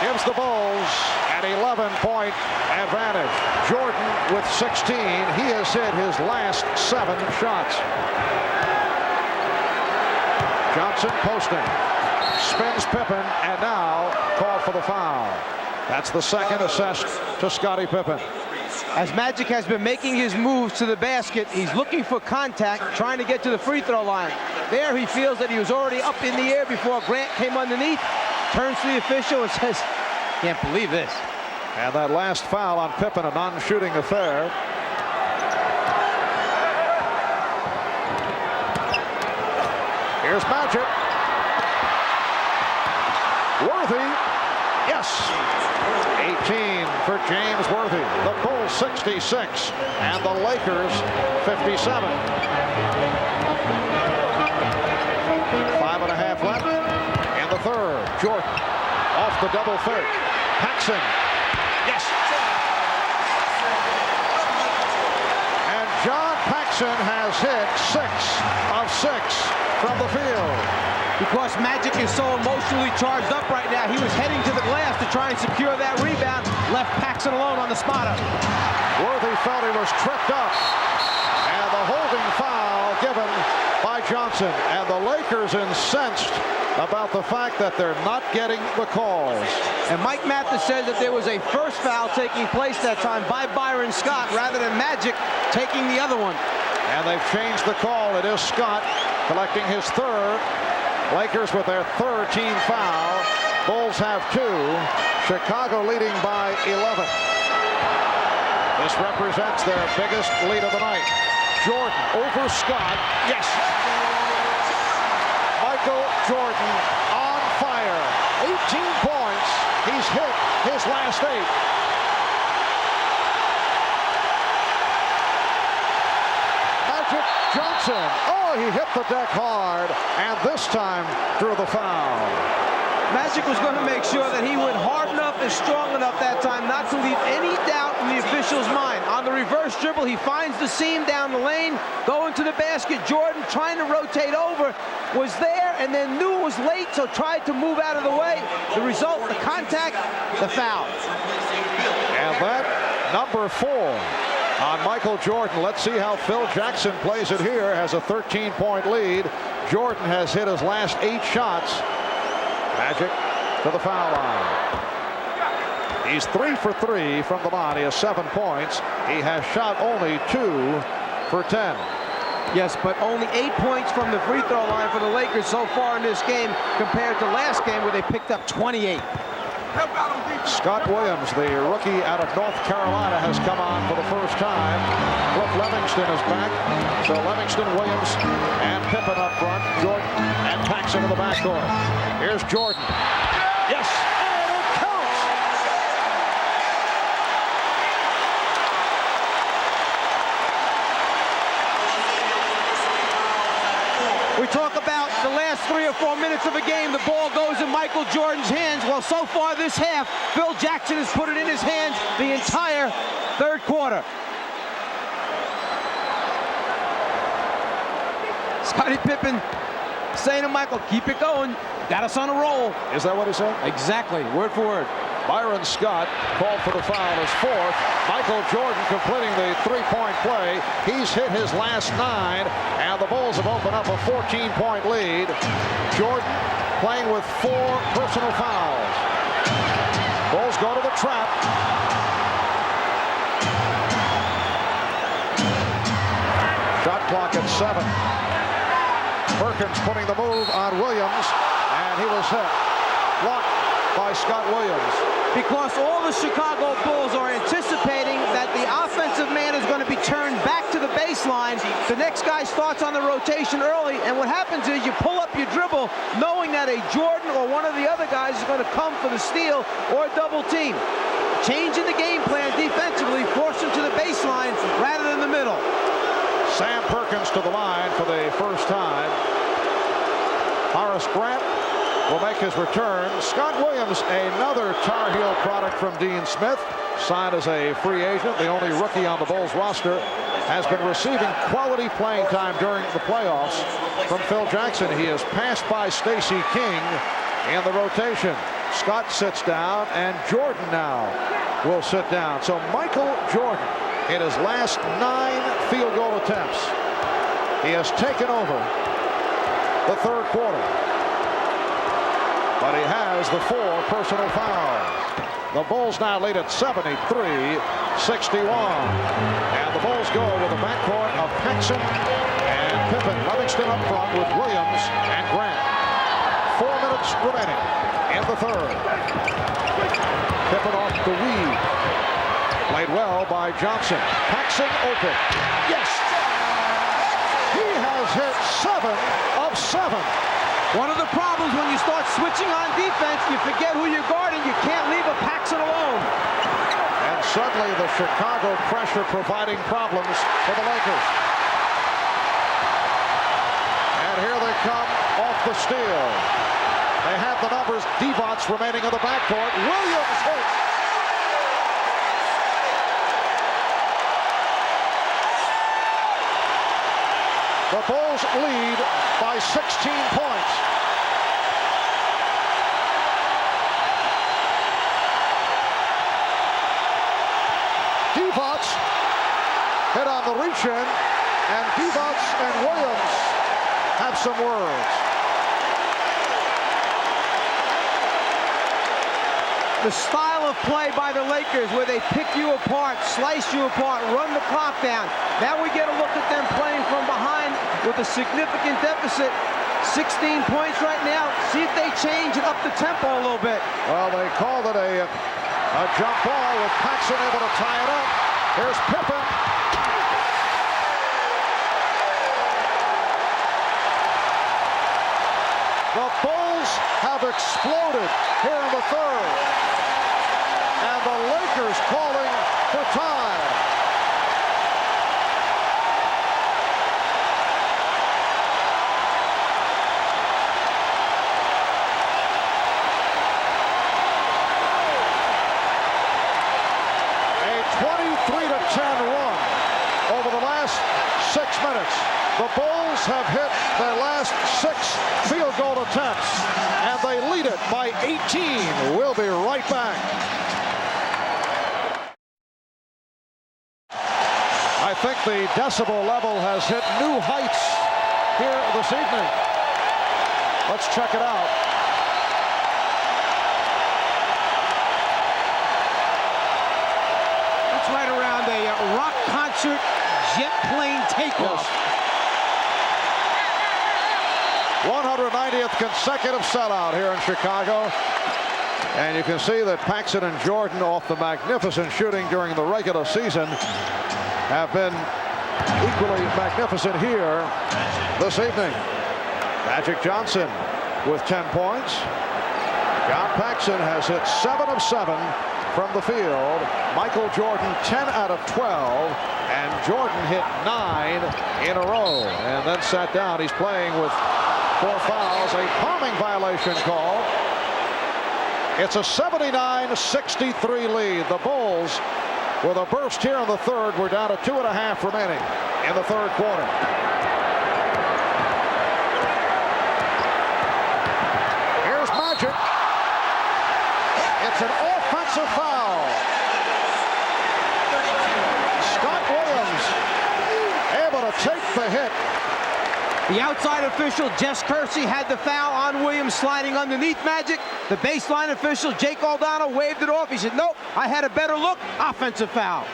gives the Bulls an 11-point advantage. Jordan with 16. He has hit his last 7 shots. Johnson posting. Spins Pippen and now called for the foul. That's the second assessed to Scottie Pippen. As Magic has been making his moves to the basket, he's looking for contact, trying to get to the free throw line. There he feels that he was already up in the air before Grant came underneath, turns to the official and says, "Can't believe this." And that last foul on Pippen, a non-shooting affair. Here's Magic. Worthy Yes. 18 for James Worthy. The Bulls 66 and the Lakers 57. 5.5 left in the third. Jordan off the double third. Paxson. Yes. And John Paxson has hit 6 of 6 from the field. Because Magic is so emotionally charged up right now, he was heading to the glass to try and secure that rebound. Left Paxson alone on the spotter. Worthy felt he was tripped up. And the holding foul given by Johnson. And the Lakers incensed about the fact that they're not getting the calls. And Mike Mathis said that there was a first foul taking place that time by Byron Scott rather than Magic taking the other one. And they've changed the call. It is Scott collecting his third. Lakers with their third team foul. Bulls have 2. Chicago leading by 11. This represents their biggest lead of the night. Jordan over Scott. Yes. Michael Jordan on fire. 18 points. He's hit his last 8. Magic Johnson. Oh, he hit the deck hard, and this time drew the foul. Magic was going to make sure that he went hard enough and strong enough that time not to leave any doubt in the official's mind. On the reverse dribble, he finds the seam down the lane, going to the basket. Jordan, trying to rotate over, was there and then knew it was late, so tried to move out of the way. The result, the contact, the foul. And that number 4 on Michael Jordan. Let's see how Phil Jackson plays it here. Has a 13-point lead. Jordan has hit his last 8 shots. Magic to the foul line. He's 3 for 3 from the line. He has 7 points. He has shot only 2 for 10. Yes, but only 8 points from the free throw line for the Lakers so far in this game compared to last game where they picked up 28. Scott Williams, the rookie out of North Carolina, has come on for the first time. Cliff Levingston is back. So Levingston, Williams, and Pippen up front. Jordan and Paxson in the backcourt. Here's Jordan. Yes, and it counts. We talk about the last 3 or 4 minutes of a game. The ball goes in Michael Jordan's hands. Well, so far this half, Phil Jackson has put it in his hands the entire third quarter. Scottie Pippen saying to Michael, keep it going. Got us on a roll. Is that what he said? Exactly, word for word. Byron Scott called for the foul, his 4th. Michael Jordan completing the 3-point play. He's hit his last 9, and the Bulls have opened up a 14-point lead. Jordan playing with 4 personal fouls. Bulls go to the trap. Shot clock at 7. Perkins putting the move on Williams, and he was hit. Blocked by Scott Williams. Because all the Chicago Bulls are anticipating that the offensive man is going to be turned back to the baseline. The next guy starts on the rotation early, and what happens is you pull up your dribble knowing that a Jordan or one of the other guys is going to come for the steal or double team. Changing the game plan defensively, force him to the baseline rather than the middle. Sam Perkins to the line for the first time. Horace Grant will make his return. Scott Williams, another Tar Heel product from Dean Smith, signed as a free agent, the only rookie on the Bulls roster, has been receiving quality playing time during the playoffs from Phil Jackson. He is passed by Stacey King in the rotation. Scott sits down, and Jordan now will sit down. So Michael Jordan, in his last 9 field goal attempts, he has taken over the third quarter. But he has the 4 personal fouls. The Bulls now lead at 73-61. And the Bulls go with a backcourt of Paxson and Pippen. Livingston up front with Williams and Grant. 4 minutes remaining in the third. Pippen off the weave. Played well by Johnson. Paxson open. Yes! He has hit 7 of 7. One of the problems when you start switching on defense, you forget who you're guarding. You can't suddenly the Chicago pressure providing problems for the Lakers. And here they come off the steal. They have the numbers. Divac remaining in the backcourt. Williams hits. The Bulls lead by 16 points. Divac hit on the reach-in, and Divac and Williams have some words. The style of play by the Lakers where they pick you apart, slice you apart, run the clock down. Now we get a look at them playing from behind with a significant deficit. 16 points right now. See if they change it up the tempo a little bit. Well, they called it a jump ball with Paxson able to tie it up. Here's Pippen. The Bulls have exploded here in the third. And the Lakers calling for time. A 23-10 run over the last 6 minutes. The Bulls have hit their last 6 field goal attempts, and they lead it by 18. We'll be right back. I think the decibel level has hit new heights here this evening. Let's check it out. It's right around a rock concert jet plane takeoff. Yes. 190th consecutive sellout here in Chicago. And you can see that Paxson and Jordan, off the magnificent shooting during the regular season, have been equally magnificent here this evening. Magic Johnson with 10 points. John Paxson has hit 7 of 7 from the field. Michael Jordan 10 out of 12. And Jordan hit 9 in a row and then sat down. He's playing with 4 fouls, a palming violation call. It's a 79-63 lead. The Bulls, with a burst here in the third, we're down to 2.5 remaining in the third quarter. Here's Magic. It's an offensive foul. Scott Williams able to take the hit. The outside official, Jess Kersey, had the foul on Williams sliding underneath Magic. The baseline official, Jake Aldana, waved it off. He said, nope, I had a better look. Offensive foul.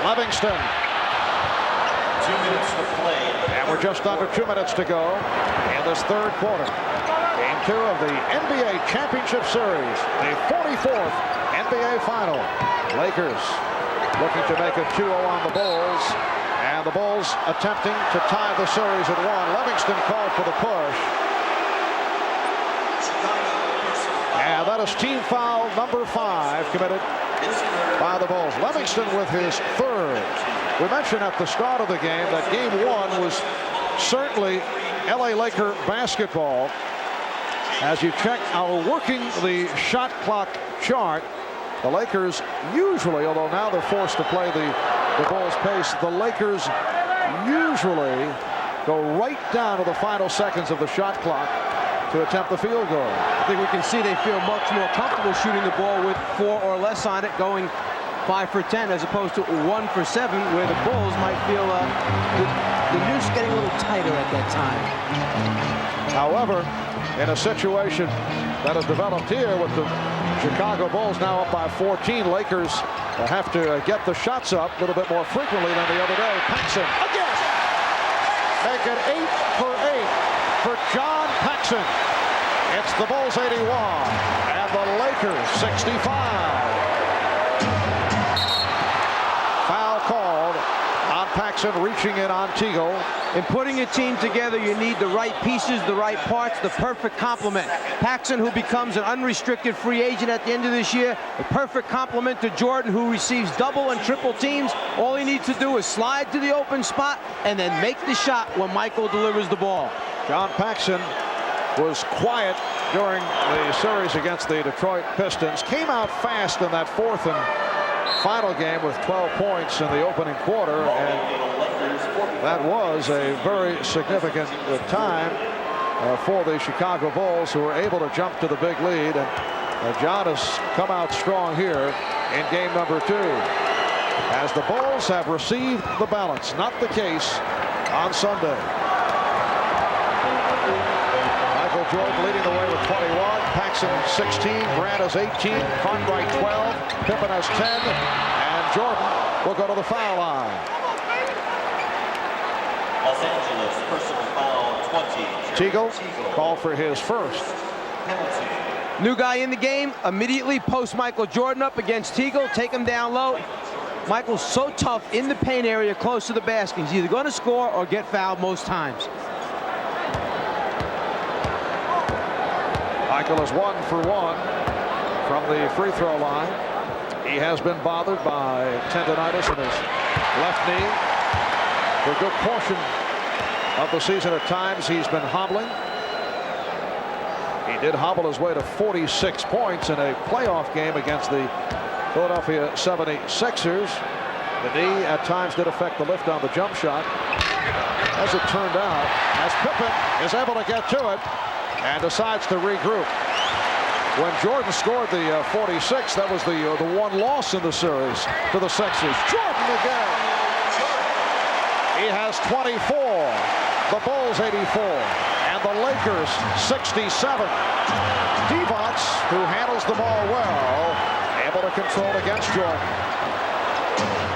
Livingston. 2 minutes to play. And we're just under 2 minutes to go in this third quarter. Game 2 of the NBA Championship Series, the 44th NBA Final. Lakers looking to make it 2-0 on the Bulls, and the Bulls attempting to tie the series at 1. Livingston called for the push. And that is team foul number 5 committed by the Bulls. Livingston with his third. We mentioned at the start of the game that game 1 was certainly LA Laker basketball. As you check our working the shot clock chart, the Lakers usually, although now they're forced to play the Bulls pace, the Lakers usually go right down to the final seconds of the shot clock to attempt the field goal. I think we can see they feel much more comfortable shooting the ball with 4 or less on it, going 5 for 10 as opposed to 1 for 7, where the Bulls might feel the noose getting a little tighter at that time. However, in a situation that has developed here with the Chicago Bulls now up by 14, Lakers have to get the shots up a little bit more frequently than the other day. Paxson again. Make it 8 for 8 for John Paxson. It's the Bulls 81 and the Lakers 65. Foul called Paxson reaching in on Teagle. In putting a team together, you need the right pieces, the right parts, the perfect complement. Paxson, who becomes an unrestricted free agent at the end of this year, a perfect complement to Jordan, who receives double and triple teams. All he needs to do is slide to the open spot and then make the shot when Michael delivers the ball. John Paxson was quiet during the series against the Detroit Pistons. Came out fast in that fourth and final game with 12 points in the opening quarter, and that was a very significant time for the Chicago Bulls, who were able to jump to the big lead. And John has come out strong here in game number 2, as the Bulls have received the balance. Not the case on Sunday. Michael Jordan leading the way with 21, Paxson 16, Grant has 18, Cartwright 12, Pippen has 10, and Jordan will go to the foul line. Los Angeles personal foul 20. Teagle called for his first. Penalty. New guy in the game, immediately post Michael Jordan up against Teagle, take him down low. Michael's so tough in the paint area close to the basket. He's either going to score or get fouled most times. Michael is 1 for 1 from the free throw line. He has been bothered by tendonitis in his left knee for a good portion of the season. At times he's been hobbling. He did hobble his way to 46 points in a playoff game against the Philadelphia 76ers. The knee at times did affect the lift on the jump shot. As it turned out, as Pippen is able to get to it and decides to regroup. When Jordan scored the 46, that was the one loss in the series to the Sixers. Jordan again. He has 24. The Bulls 84. And the Lakers 67. Divac, who handles the ball well, able to control against Jordan.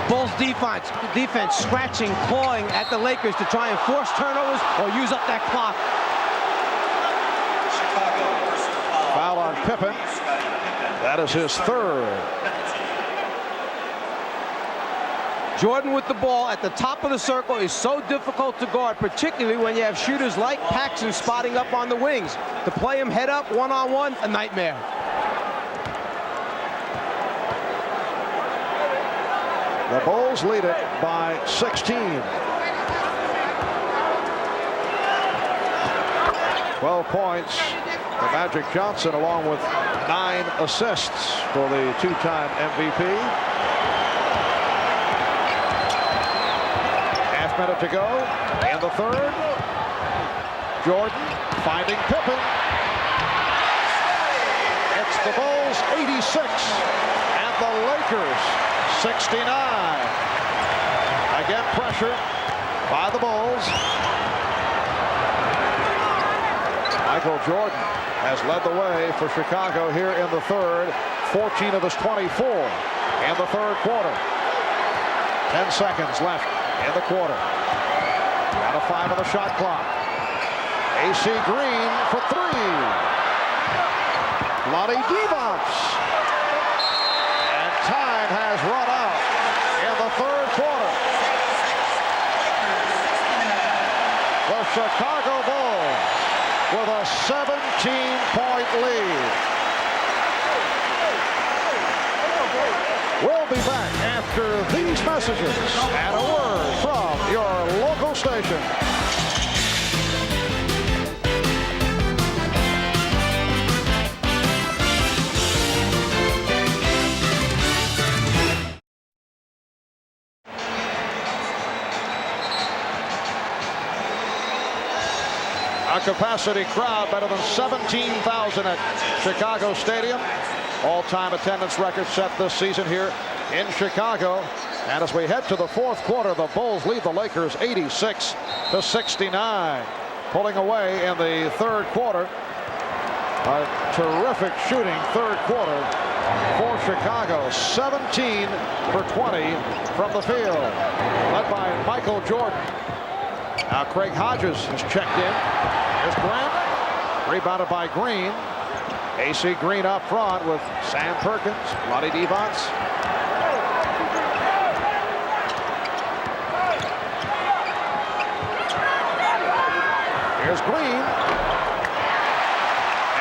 Bulls defense scratching, clawing at the Lakers to try and force turnovers or use up that clock. Foul on Pippen. That is his third. Jordan with the ball at the top of the circle is so difficult to guard, particularly when you have shooters like Paxson spotting up on the wings. To play him head up one-on-one, a nightmare. The Bulls lead it by 16. 12 points for Magic Johnson, along with 9 assists for the two-time MVP. Half minute to go in the third. Jordan finding Pippen. It's the Bulls 86 and the Lakers 69. Again, pressure by the Bulls. Michael Jordan has led the way for Chicago here in the third. 14 of his 24 in the third quarter. 10 seconds left in the quarter. Down to 5 on the shot clock. AC Green for 3. Lonnie Divac. And time has run out in the third quarter. The Chicago Bulls with a 17-point lead. We'll be back after these messages and a word from your local station. A capacity crowd better than 17,000 at Chicago Stadium. All-time attendance record set this season here in Chicago. And as we head to the fourth quarter, the Bulls lead the Lakers 86 to 69. Pulling away in the third quarter. A terrific shooting third quarter for Chicago. 17 for 20 from the field. Led by Michael Jordan. Now Craig Hodges has checked in. Here's Grant. Rebounded by Green. AC Green up front with Sam Perkins, Lonnie Divac. Here's Green.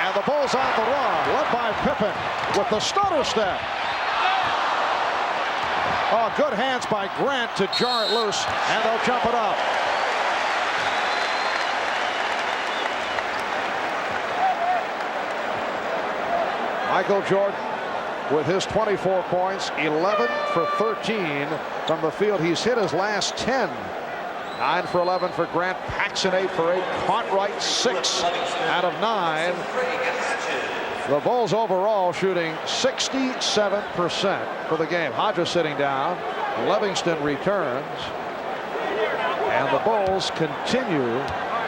And the Bulls on the run, led by Pippen with the stutter step. Oh, good hands by Grant to jar it loose, and they'll jump it up. Michael Jordan with his 24 points, 11 for 13 from the field. He's hit his last 10. 9 for 11 for Grant. Paxson 8 for 8. Cartwright 6 out of 9. The Bulls overall shooting 67% for the game. Hodges sitting down. Livingston returns. And the Bulls continue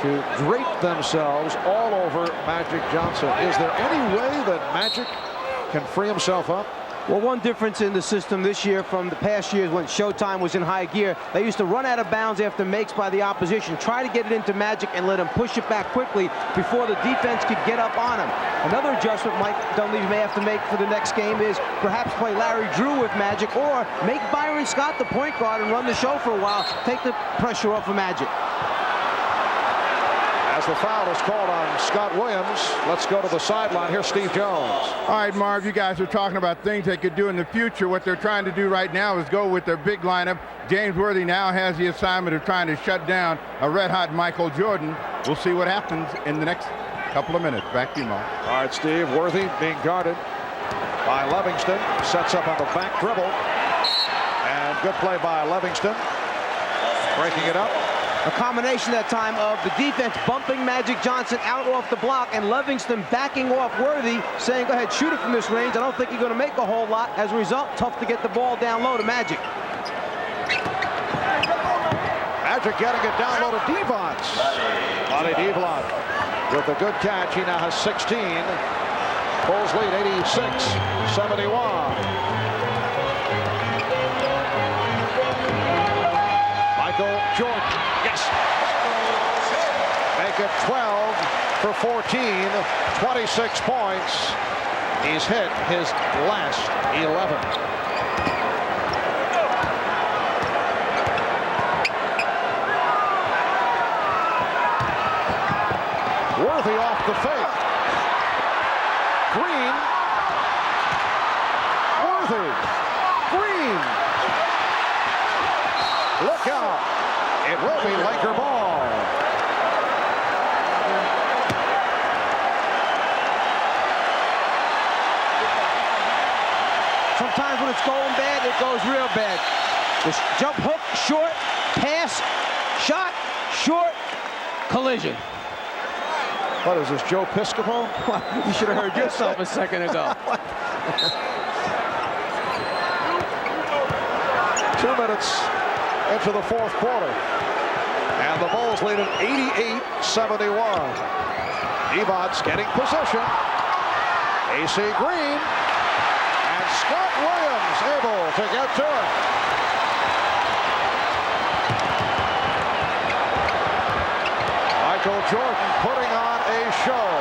to drape themselves all over Magic Johnson. Is there any way that Magic can free himself up? Well, one difference in the system this year from the past years when Showtime was in high gear, they used to run out of bounds after makes by the opposition, try to get it into Magic and let him push it back quickly before the defense could get up on him. Another adjustment Mike Dunleavy may have to make for the next game is perhaps play Larry Drew with Magic or make Byron Scott the point guard and run the show for a while, take the pressure off of Magic. As the foul is called on Scott Williams, let's go to the sideline. Here's Steve Jones. All right, Marv, you guys are talking about things they could do in the future. What they're trying to do right now is go with their big lineup. James Worthy now has the assignment of trying to shut down a red-hot Michael Jordan. We'll see what happens in the next couple of minutes. Back to you, Marv. All right, Steve. Worthy being guarded by Livingston. Sets up on the back dribble. And good play by Livingston. Breaking it up. A combination that time of the defense bumping Magic Johnson out off the block and Livingston backing off Worthy, saying, go ahead, shoot it from this range. I don't think you're going to make a whole lot. As a result, tough to get the ball down low to Magic. Magic getting it down low to Devons. Lonnie Devlon with a good catch. He now has 16. Bulls lead 86-71. Michael Jordan. Yes. Make it 12 for 14. 26 points. He's hit his last 11. Worthy off the fake. Green. Worthy. Green. Look out. It will be Laker ball. Sometimes when it's going bad, it goes real bad. This jump hook, short, pass, shot, short, collision. What is this, Joe Piscopo? You should have heard yourself a second ago. 2 minutes into the fourth quarter. And the Bulls lead at 88-71. Devons getting possession. AC Green. And Scott Williams able to get to it. Michael Jordan putting on a show.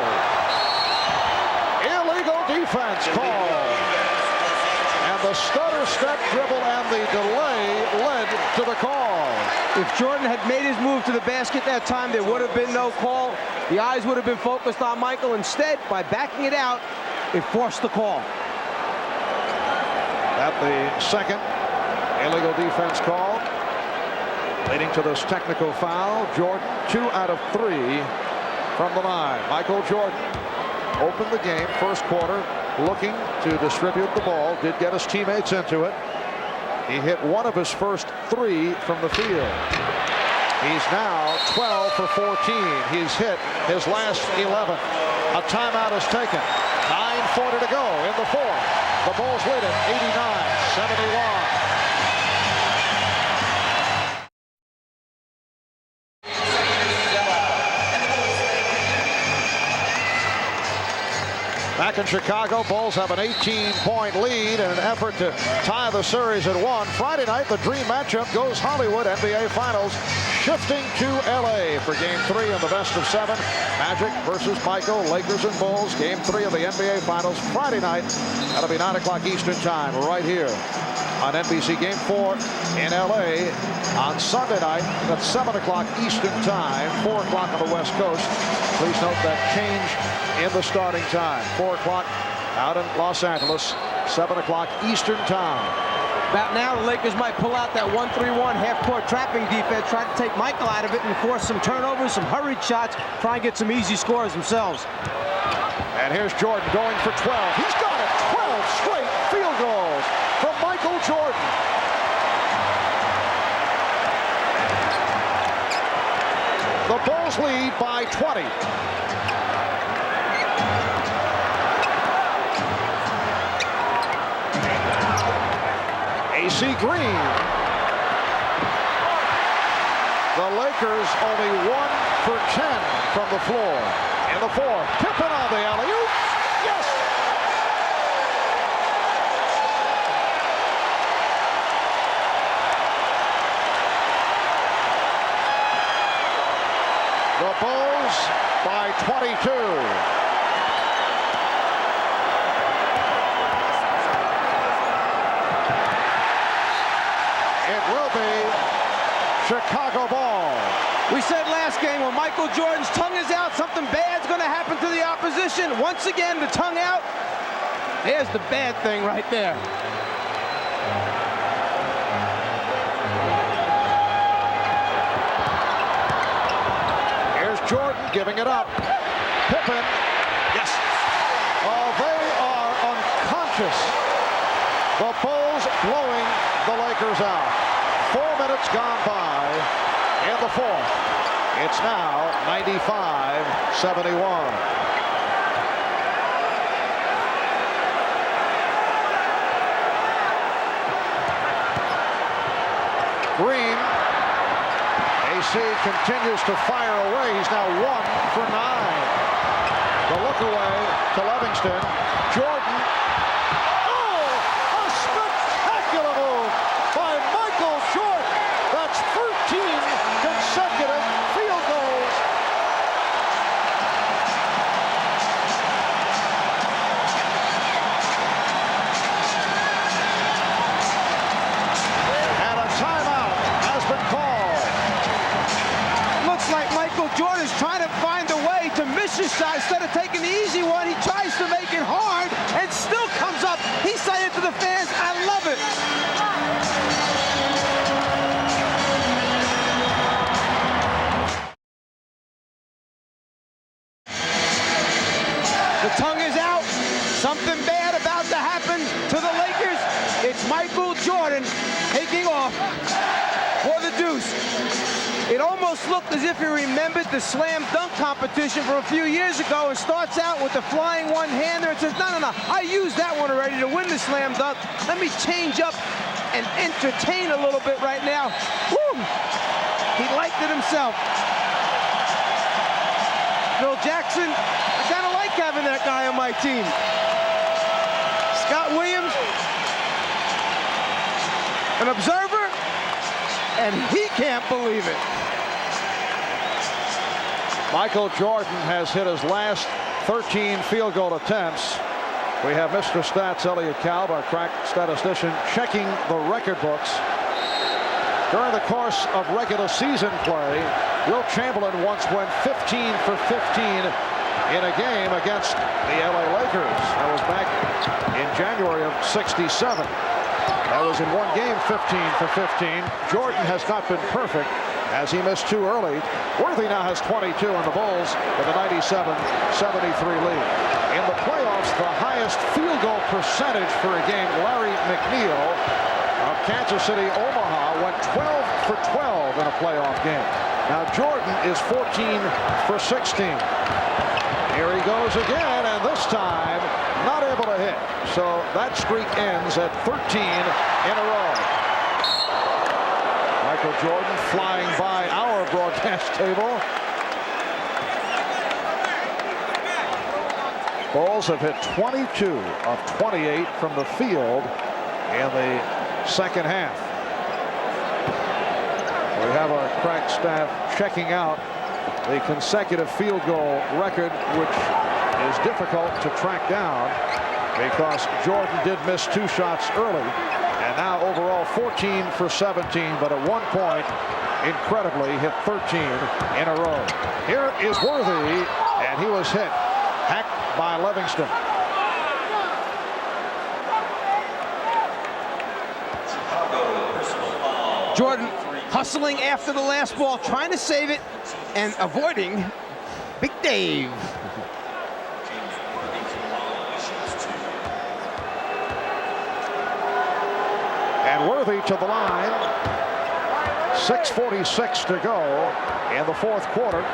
Illegal defense call. And the stutter step dribble and the delay led to the call. If Jordan had made his move to the basket that time, there would have been no call. The eyes would have been focused on Michael. Instead, by backing it out, it forced the call. At the second illegal defense call, leading to this technical foul. Jordan 2 out of 3 from the line. Michael Jordan opened the game first quarter looking to distribute the ball, did get his teammates into it. He hit one of his first 3 from the field. He's now 12 for 14. He's hit his last 11. A timeout is taken. 9:40 to go in the fourth. The Bulls lead it 89-71. Back in Chicago, Bulls have an 18-point lead in an effort to tie the series at 1. Friday night, the dream matchup goes Hollywood NBA Finals, shifting to LA for Game 3 of the best of 7. Magic versus Michael, Lakers and Bulls. Game 3 of the NBA Finals Friday night. That'll be 9 o'clock Eastern time right here on NBC. Game 4 in LA on Sunday night. That's 7 o'clock Eastern time, 4 o'clock on the West Coast. Please note that change in the starting time. 4 o'clock out in Los Angeles, 7 o'clock Eastern time. About now, the Lakers might pull out that 1-3-1 half-court trapping defense, try to take Michael out of it and force some turnovers, some hurried shots, try and get some easy scores themselves. And here's Jordan going for 12. He's got it. 12 straight field goals from Michael Jordan. The Bulls lead by 20. AC Green. The Lakers only 1 for 10 from the floor. In the fourth, Pippen on the alley-oop. Yes! The Bulls by 22. Chicago ball. We said last game when Michael Jordan's tongue is out, something bad's going to happen to the opposition. Once again, the tongue out. There's the bad thing right there. Here's Jordan giving it up. Pippen. Yes. Oh, they are unconscious. The Bulls blowing the Lakers out. 4 minutes gone by in the fourth. It's now 95-71. Green. AC continues to fire away. He's now 1 for 9. The look away to Livingston. Jordan. Oh, a spectacular move by Michael Jordan. That's 13 consecutive field goals. And a timeout has been called. Looks like Michael Jordan's trying to find a way to miss his shot. Instead of taking the easy one, he tries to make it hard and still comes up. He said it to the fans, I love it. The tongue is out. Something bad about to happen to the Lakers. It's Michael Jordan taking off for the deuce. It almost looked as if he remembered the slam dunk competition from a few years ago and starts out with the flying one-hander and says, no, I used that one already to win the slam dunk. Let me change up and entertain a little bit right now. Woo! He liked it himself. Phil Jackson, I kind of like having that guy on my team. Scott Williams, an observer, and he can't believe it. Michael Jordan has hit his last 13 field goal attempts. We have Mr. Stats, Elliot Kalb, our crack statistician, checking the record books. During the course of regular season play, Wilt Chamberlain once went 15 for 15 in a game against the LA Lakers. That was back in January of '67. That was in one game, 15 for 15. Jordan has not been perfect as he missed 2 early. Worthy now has 22 on the Bulls with a 97-73 lead. In the playoffs, the highest field goal percentage for a game, Larry McNeil of Kansas City, Omaha, went 12 for 12 in a playoff game. Now Jordan is 14 for 16. Here he goes again, and this time not able to hit. So that streak ends at 13 in a row. Michael Jordan flying by our broadcast table. Bulls have hit 22 of 28 from the field in the second half. We have our crack staff checking out the consecutive field goal record, which is difficult to track down because Jordan did miss 2 shots early. And now overall 14 for 17, but at one point, incredibly, hit 13 in a row. Here is Worthy, and he was hit. Hacked by Livingston. Jordan hustling after the last ball, trying to save it and avoiding Big Dave. And Worthy to the line. 6:46 to go in the fourth quarter.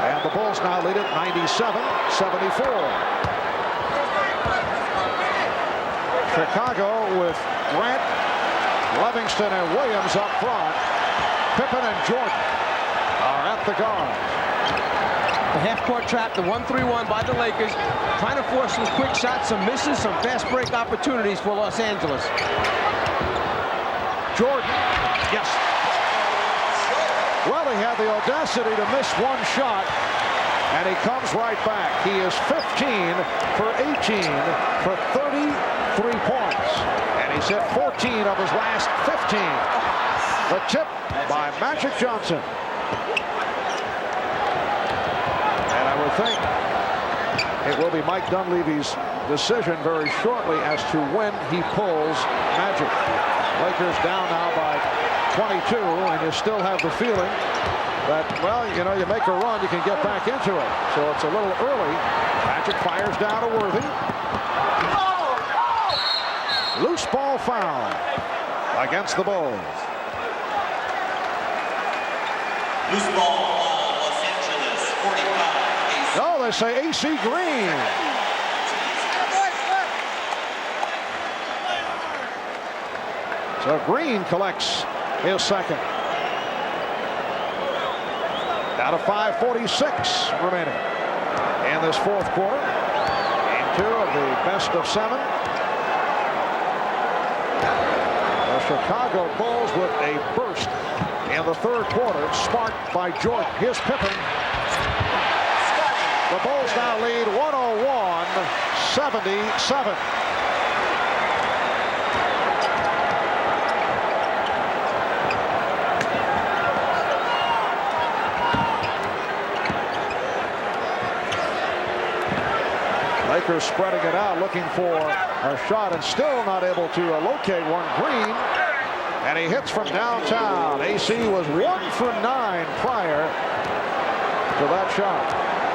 And the Bulls now lead it 97-74. Chicago with Grant, Livingston, and Williams up front. Pippen and Jordan are at the guard. The half-court trap, the 1-3-1 by the Lakers, trying to force some quick shots, some misses, some fast break opportunities for Los Angeles. Jordan, yes. Well, he had the audacity to miss one shot, and he comes right back. He is 15 for 18 for 33 points, and he's hit 14 of his last 15. The tip by Magic Johnson. And I would think it will be Mike Dunleavy's decision very shortly as to when he pulls Magic. Lakers down now by 22, and you still have the feeling that, well, you know, you make a run, you can get back into it. So it's a little early. Magic fires down to Worthy. Loose ball foul against the Bulls. Loose ball, Los Angeles, 45. No, they say AC Green. So Green collects his second. Down to 5:46 remaining in this fourth quarter. Game 2 of the best of 7. The Chicago Bulls with a burst in the third quarter, sparked by Jordan. Here's Pippen. The Bulls now lead 101-77. Lakers spreading it out, looking for a shot, and still not able to locate one. Green, and he hits from downtown. AC was 1 for 9 prior to that shot.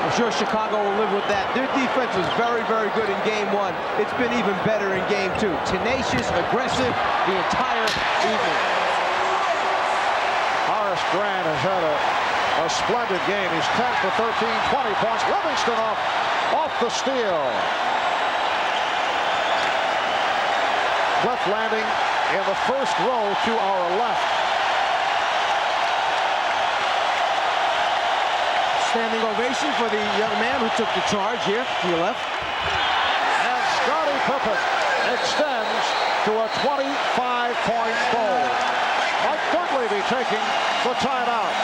I'm sure Chicago will live with that. Their defense was very, very good in game 1. It's been even better in game 2. Tenacious, aggressive the entire evening. Horace Grant has had a splendid game. He's 10 for 13, 20 points. Livingston off the steal. Cliff landing in the first row to our left. Standing ovation for the young man who took the charge here to your left. And Scottie Pippen extends to a 25-point goal. Mike Dunleavy taking the timeout.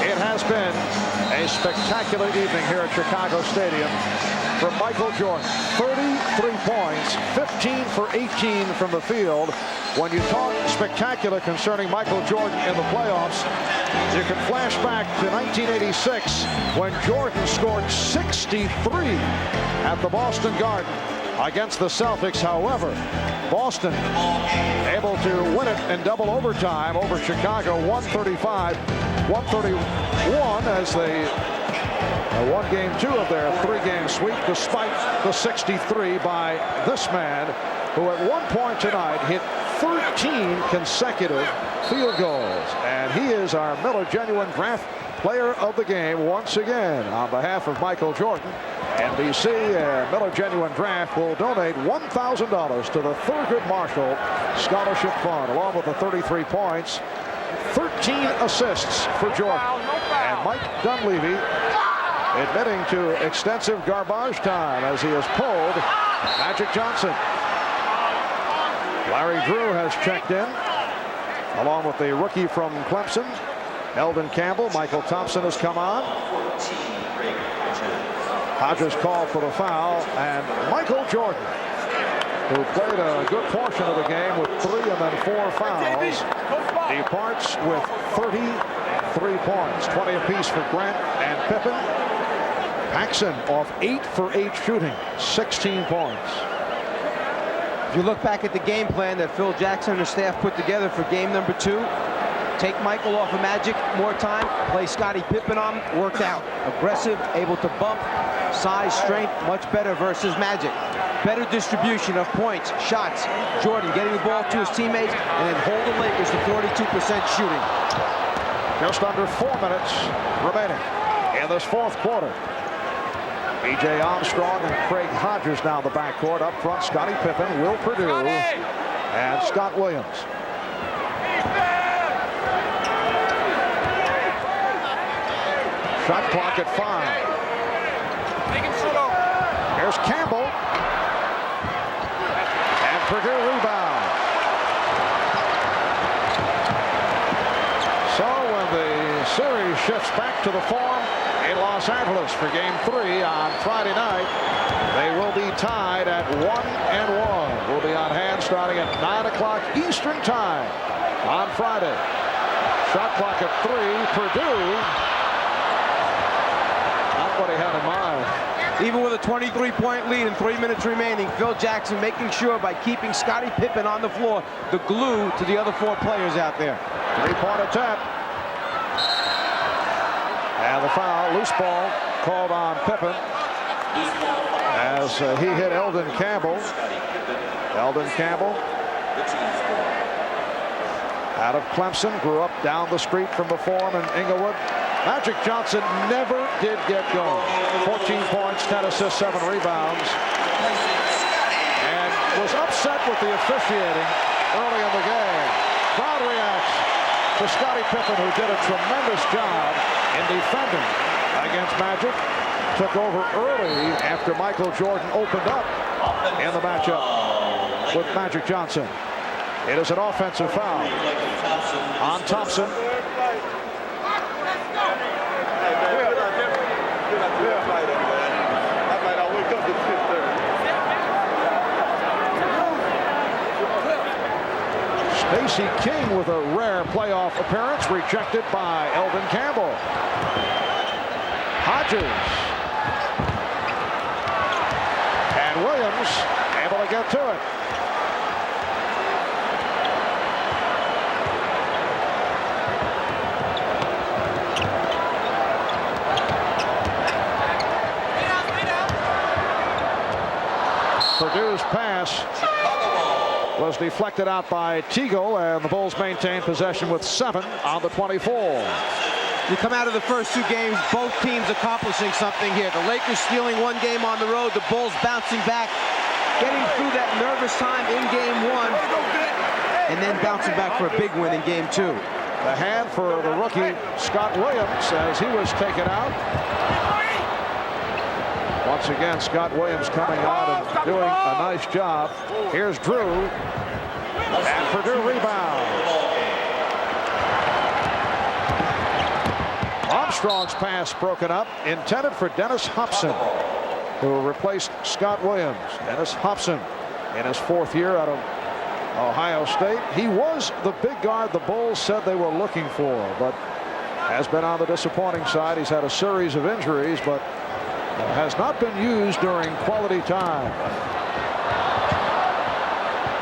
It has been a spectacular evening here at Chicago Stadium from Michael Jordan. 33 points, 15 for 18 from the field. When you talk spectacular concerning Michael Jordan in the playoffs, you can flash back to 1986 when Jordan scored 63 at the Boston Garden against the Celtics. However, Boston able to win it in double overtime over Chicago, 135-131, as they won game 2 of their 3-game sweep, despite the 63 by this man, who at one point tonight hit 13 consecutive field goals. And he is our Miller Genuine Draft Player of the Game once again. On behalf of Michael Jordan, NBC and Miller Genuine Draft will donate $1,000 to the Thurgood Marshall Scholarship Fund, along with the 33 points, 13 assists for Jordan. And Mike Dunleavy admitting to extensive garbage time as he has pulled Magic Johnson. Larry Drew has checked in, along with the rookie from Clemson, Eldon Campbell. Michael Thompson has come on. Hodges called for the foul, and Michael Jordan, who played a good portion of the game with 3 and then 4 fouls, departs with 33 points, 20 apiece for Grant and Pippen. Paxson off 8 for 8 shooting, 16 points. If you look back at the game plan that Phil Jackson and the staff put together for game number 2, take Michael off of Magic more time, play Scottie Pippen on, worked out. Aggressive, able to bump, size, strength, much better versus Magic. Better distribution of points, shots. Jordan getting the ball to his teammates and then hold the Lakers to 42% shooting. Just under 4 minutes remaining in this fourth quarter. B.J. Armstrong and Craig Hodges now in the backcourt. Up front, Scottie Pippen, Will Perdue, and Scott Williams. Shot clock at 5. Here's Campbell. And Perdue rebound. So when the series shifts back to the form in Los Angeles for game 3 on Friday night, they will be tied at 1-1. We'll be on hand starting at 9 o'clock Eastern time on Friday. Shot clock at 3. Perdue, not what he had in mind. Even with a 23-point lead and 3 minutes remaining, Phil Jackson making sure by keeping Scottie Pippen on the floor, the glue to the other 4 players out there. 3-point attempt. And the foul, loose ball called on Pippen as he hit Eldon Campbell. Eldon Campbell out of Clemson, grew up down the street from the Forum in Inglewood. Magic Johnson never did get going. 14 points, 10 assists, 7 rebounds. And was upset with the officiating early in the game. Crowd reacts to Scottie Pippen, who did a tremendous job in defending against Magic. Took over early after Michael Jordan opened up in the matchup with Magic Johnson. It is an offensive foul on Thompson. Stacey King with a rare playoff appearance, rejected by Eldon Campbell. Hodges. And Williams able to get to it. Perdue's pass was deflected out by Teagle, and the Bulls maintain possession with 7 on the 24. You come out of the first 2 games, both teams accomplishing something here. The Lakers stealing 1 game on the road, the Bulls bouncing back, getting through that nervous time in game 1, and then bouncing back for a big win in game 2. The hand for the rookie Scott Williams as he was taken out. Once again, Scott Williams coming out and doing a nice job. Here's Drew. And Perdue rebound. Armstrong's pass broken up, intended for Dennis Hobson, who replaced Scott Williams. Dennis Hobson in his 4th year out of Ohio State. He was the big guard the Bulls said they were looking for, but has been on the disappointing side. He's had a series of injuries, but has not been used during quality time.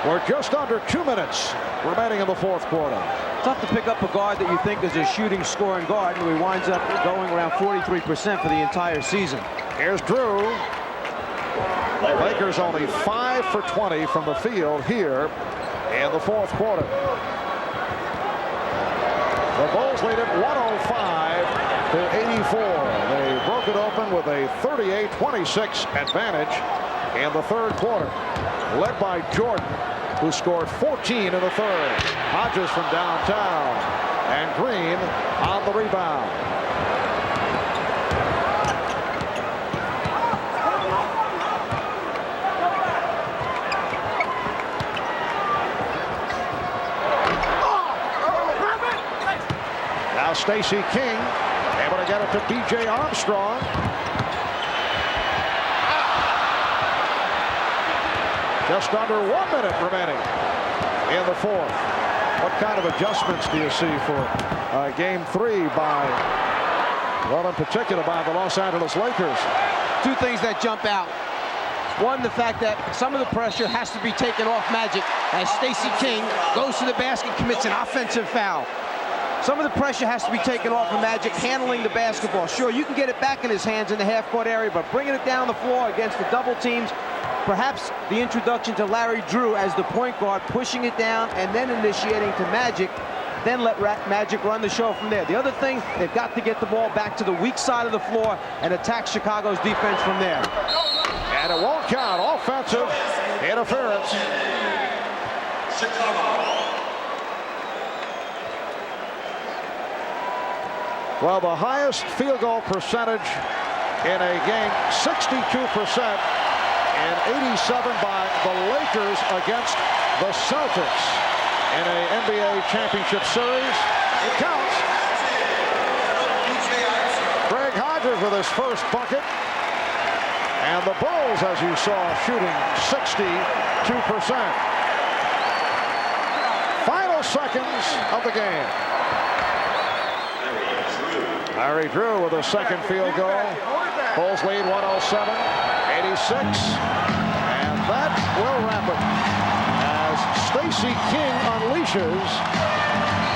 We're just under 2 minutes remaining in the fourth quarter. Tough to pick up a guard that you think is a shooting, scoring guard, and he winds up going around 43% for the entire season. Here's Drew. Lakers only 5 for 20 from the field here in the fourth quarter. The Bulls lead it 105 to 84. They broke it open with a 38-26 advantage in the third quarter, led by Jordan, who scored 14 in the third. Hodges from downtown, and Green on the rebound. Stacey King able to get it to B.J. Armstrong. Just under 1 minute remaining in the fourth. What kind of adjustments do you see for Game 3 by, well, in particular by the Los Angeles Lakers? Two things that jump out. One, the fact that some of the pressure has to be taken off Magic as Stacey King goes to the basket, commits an offensive foul. Some of the pressure has to be taken off of Magic handling the basketball. Sure, you can get it back in his hands in the half-court area, but bringing it down the floor against the double teams, perhaps the introduction to Larry Drew as the point guard, pushing it down and then initiating to Magic, then let Magic run the show from there. The other thing, they've got to get the ball back to the weak side of the floor and attack Chicago's defense from there. And it won't count. Offensive interference. Well, the highest field goal percentage in a game, 62%, and 87 by the Lakers against the Celtics in a NBA championship series. It counts. Greg Hodges with his first bucket. And the Bulls, as you saw, shooting 62%. Final seconds of the game. Larry Drew with a second field goal. Bulls lead 107-86. And that will wrap it as Stacey King unleashes.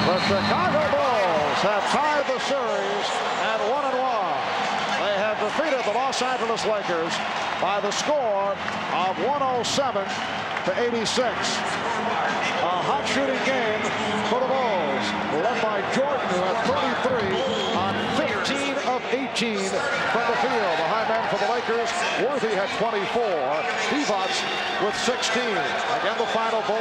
The Chicago Bulls have tied the series at 1-1. They have defeated the Los Angeles Lakers by the score of 107-86. A hot shooting game for the Bulls, led by Jordan, who had 33 on 15 of 18 from the field. The high man for the Lakers, Worthy had 24. Divac with 16. Again, the final Bulls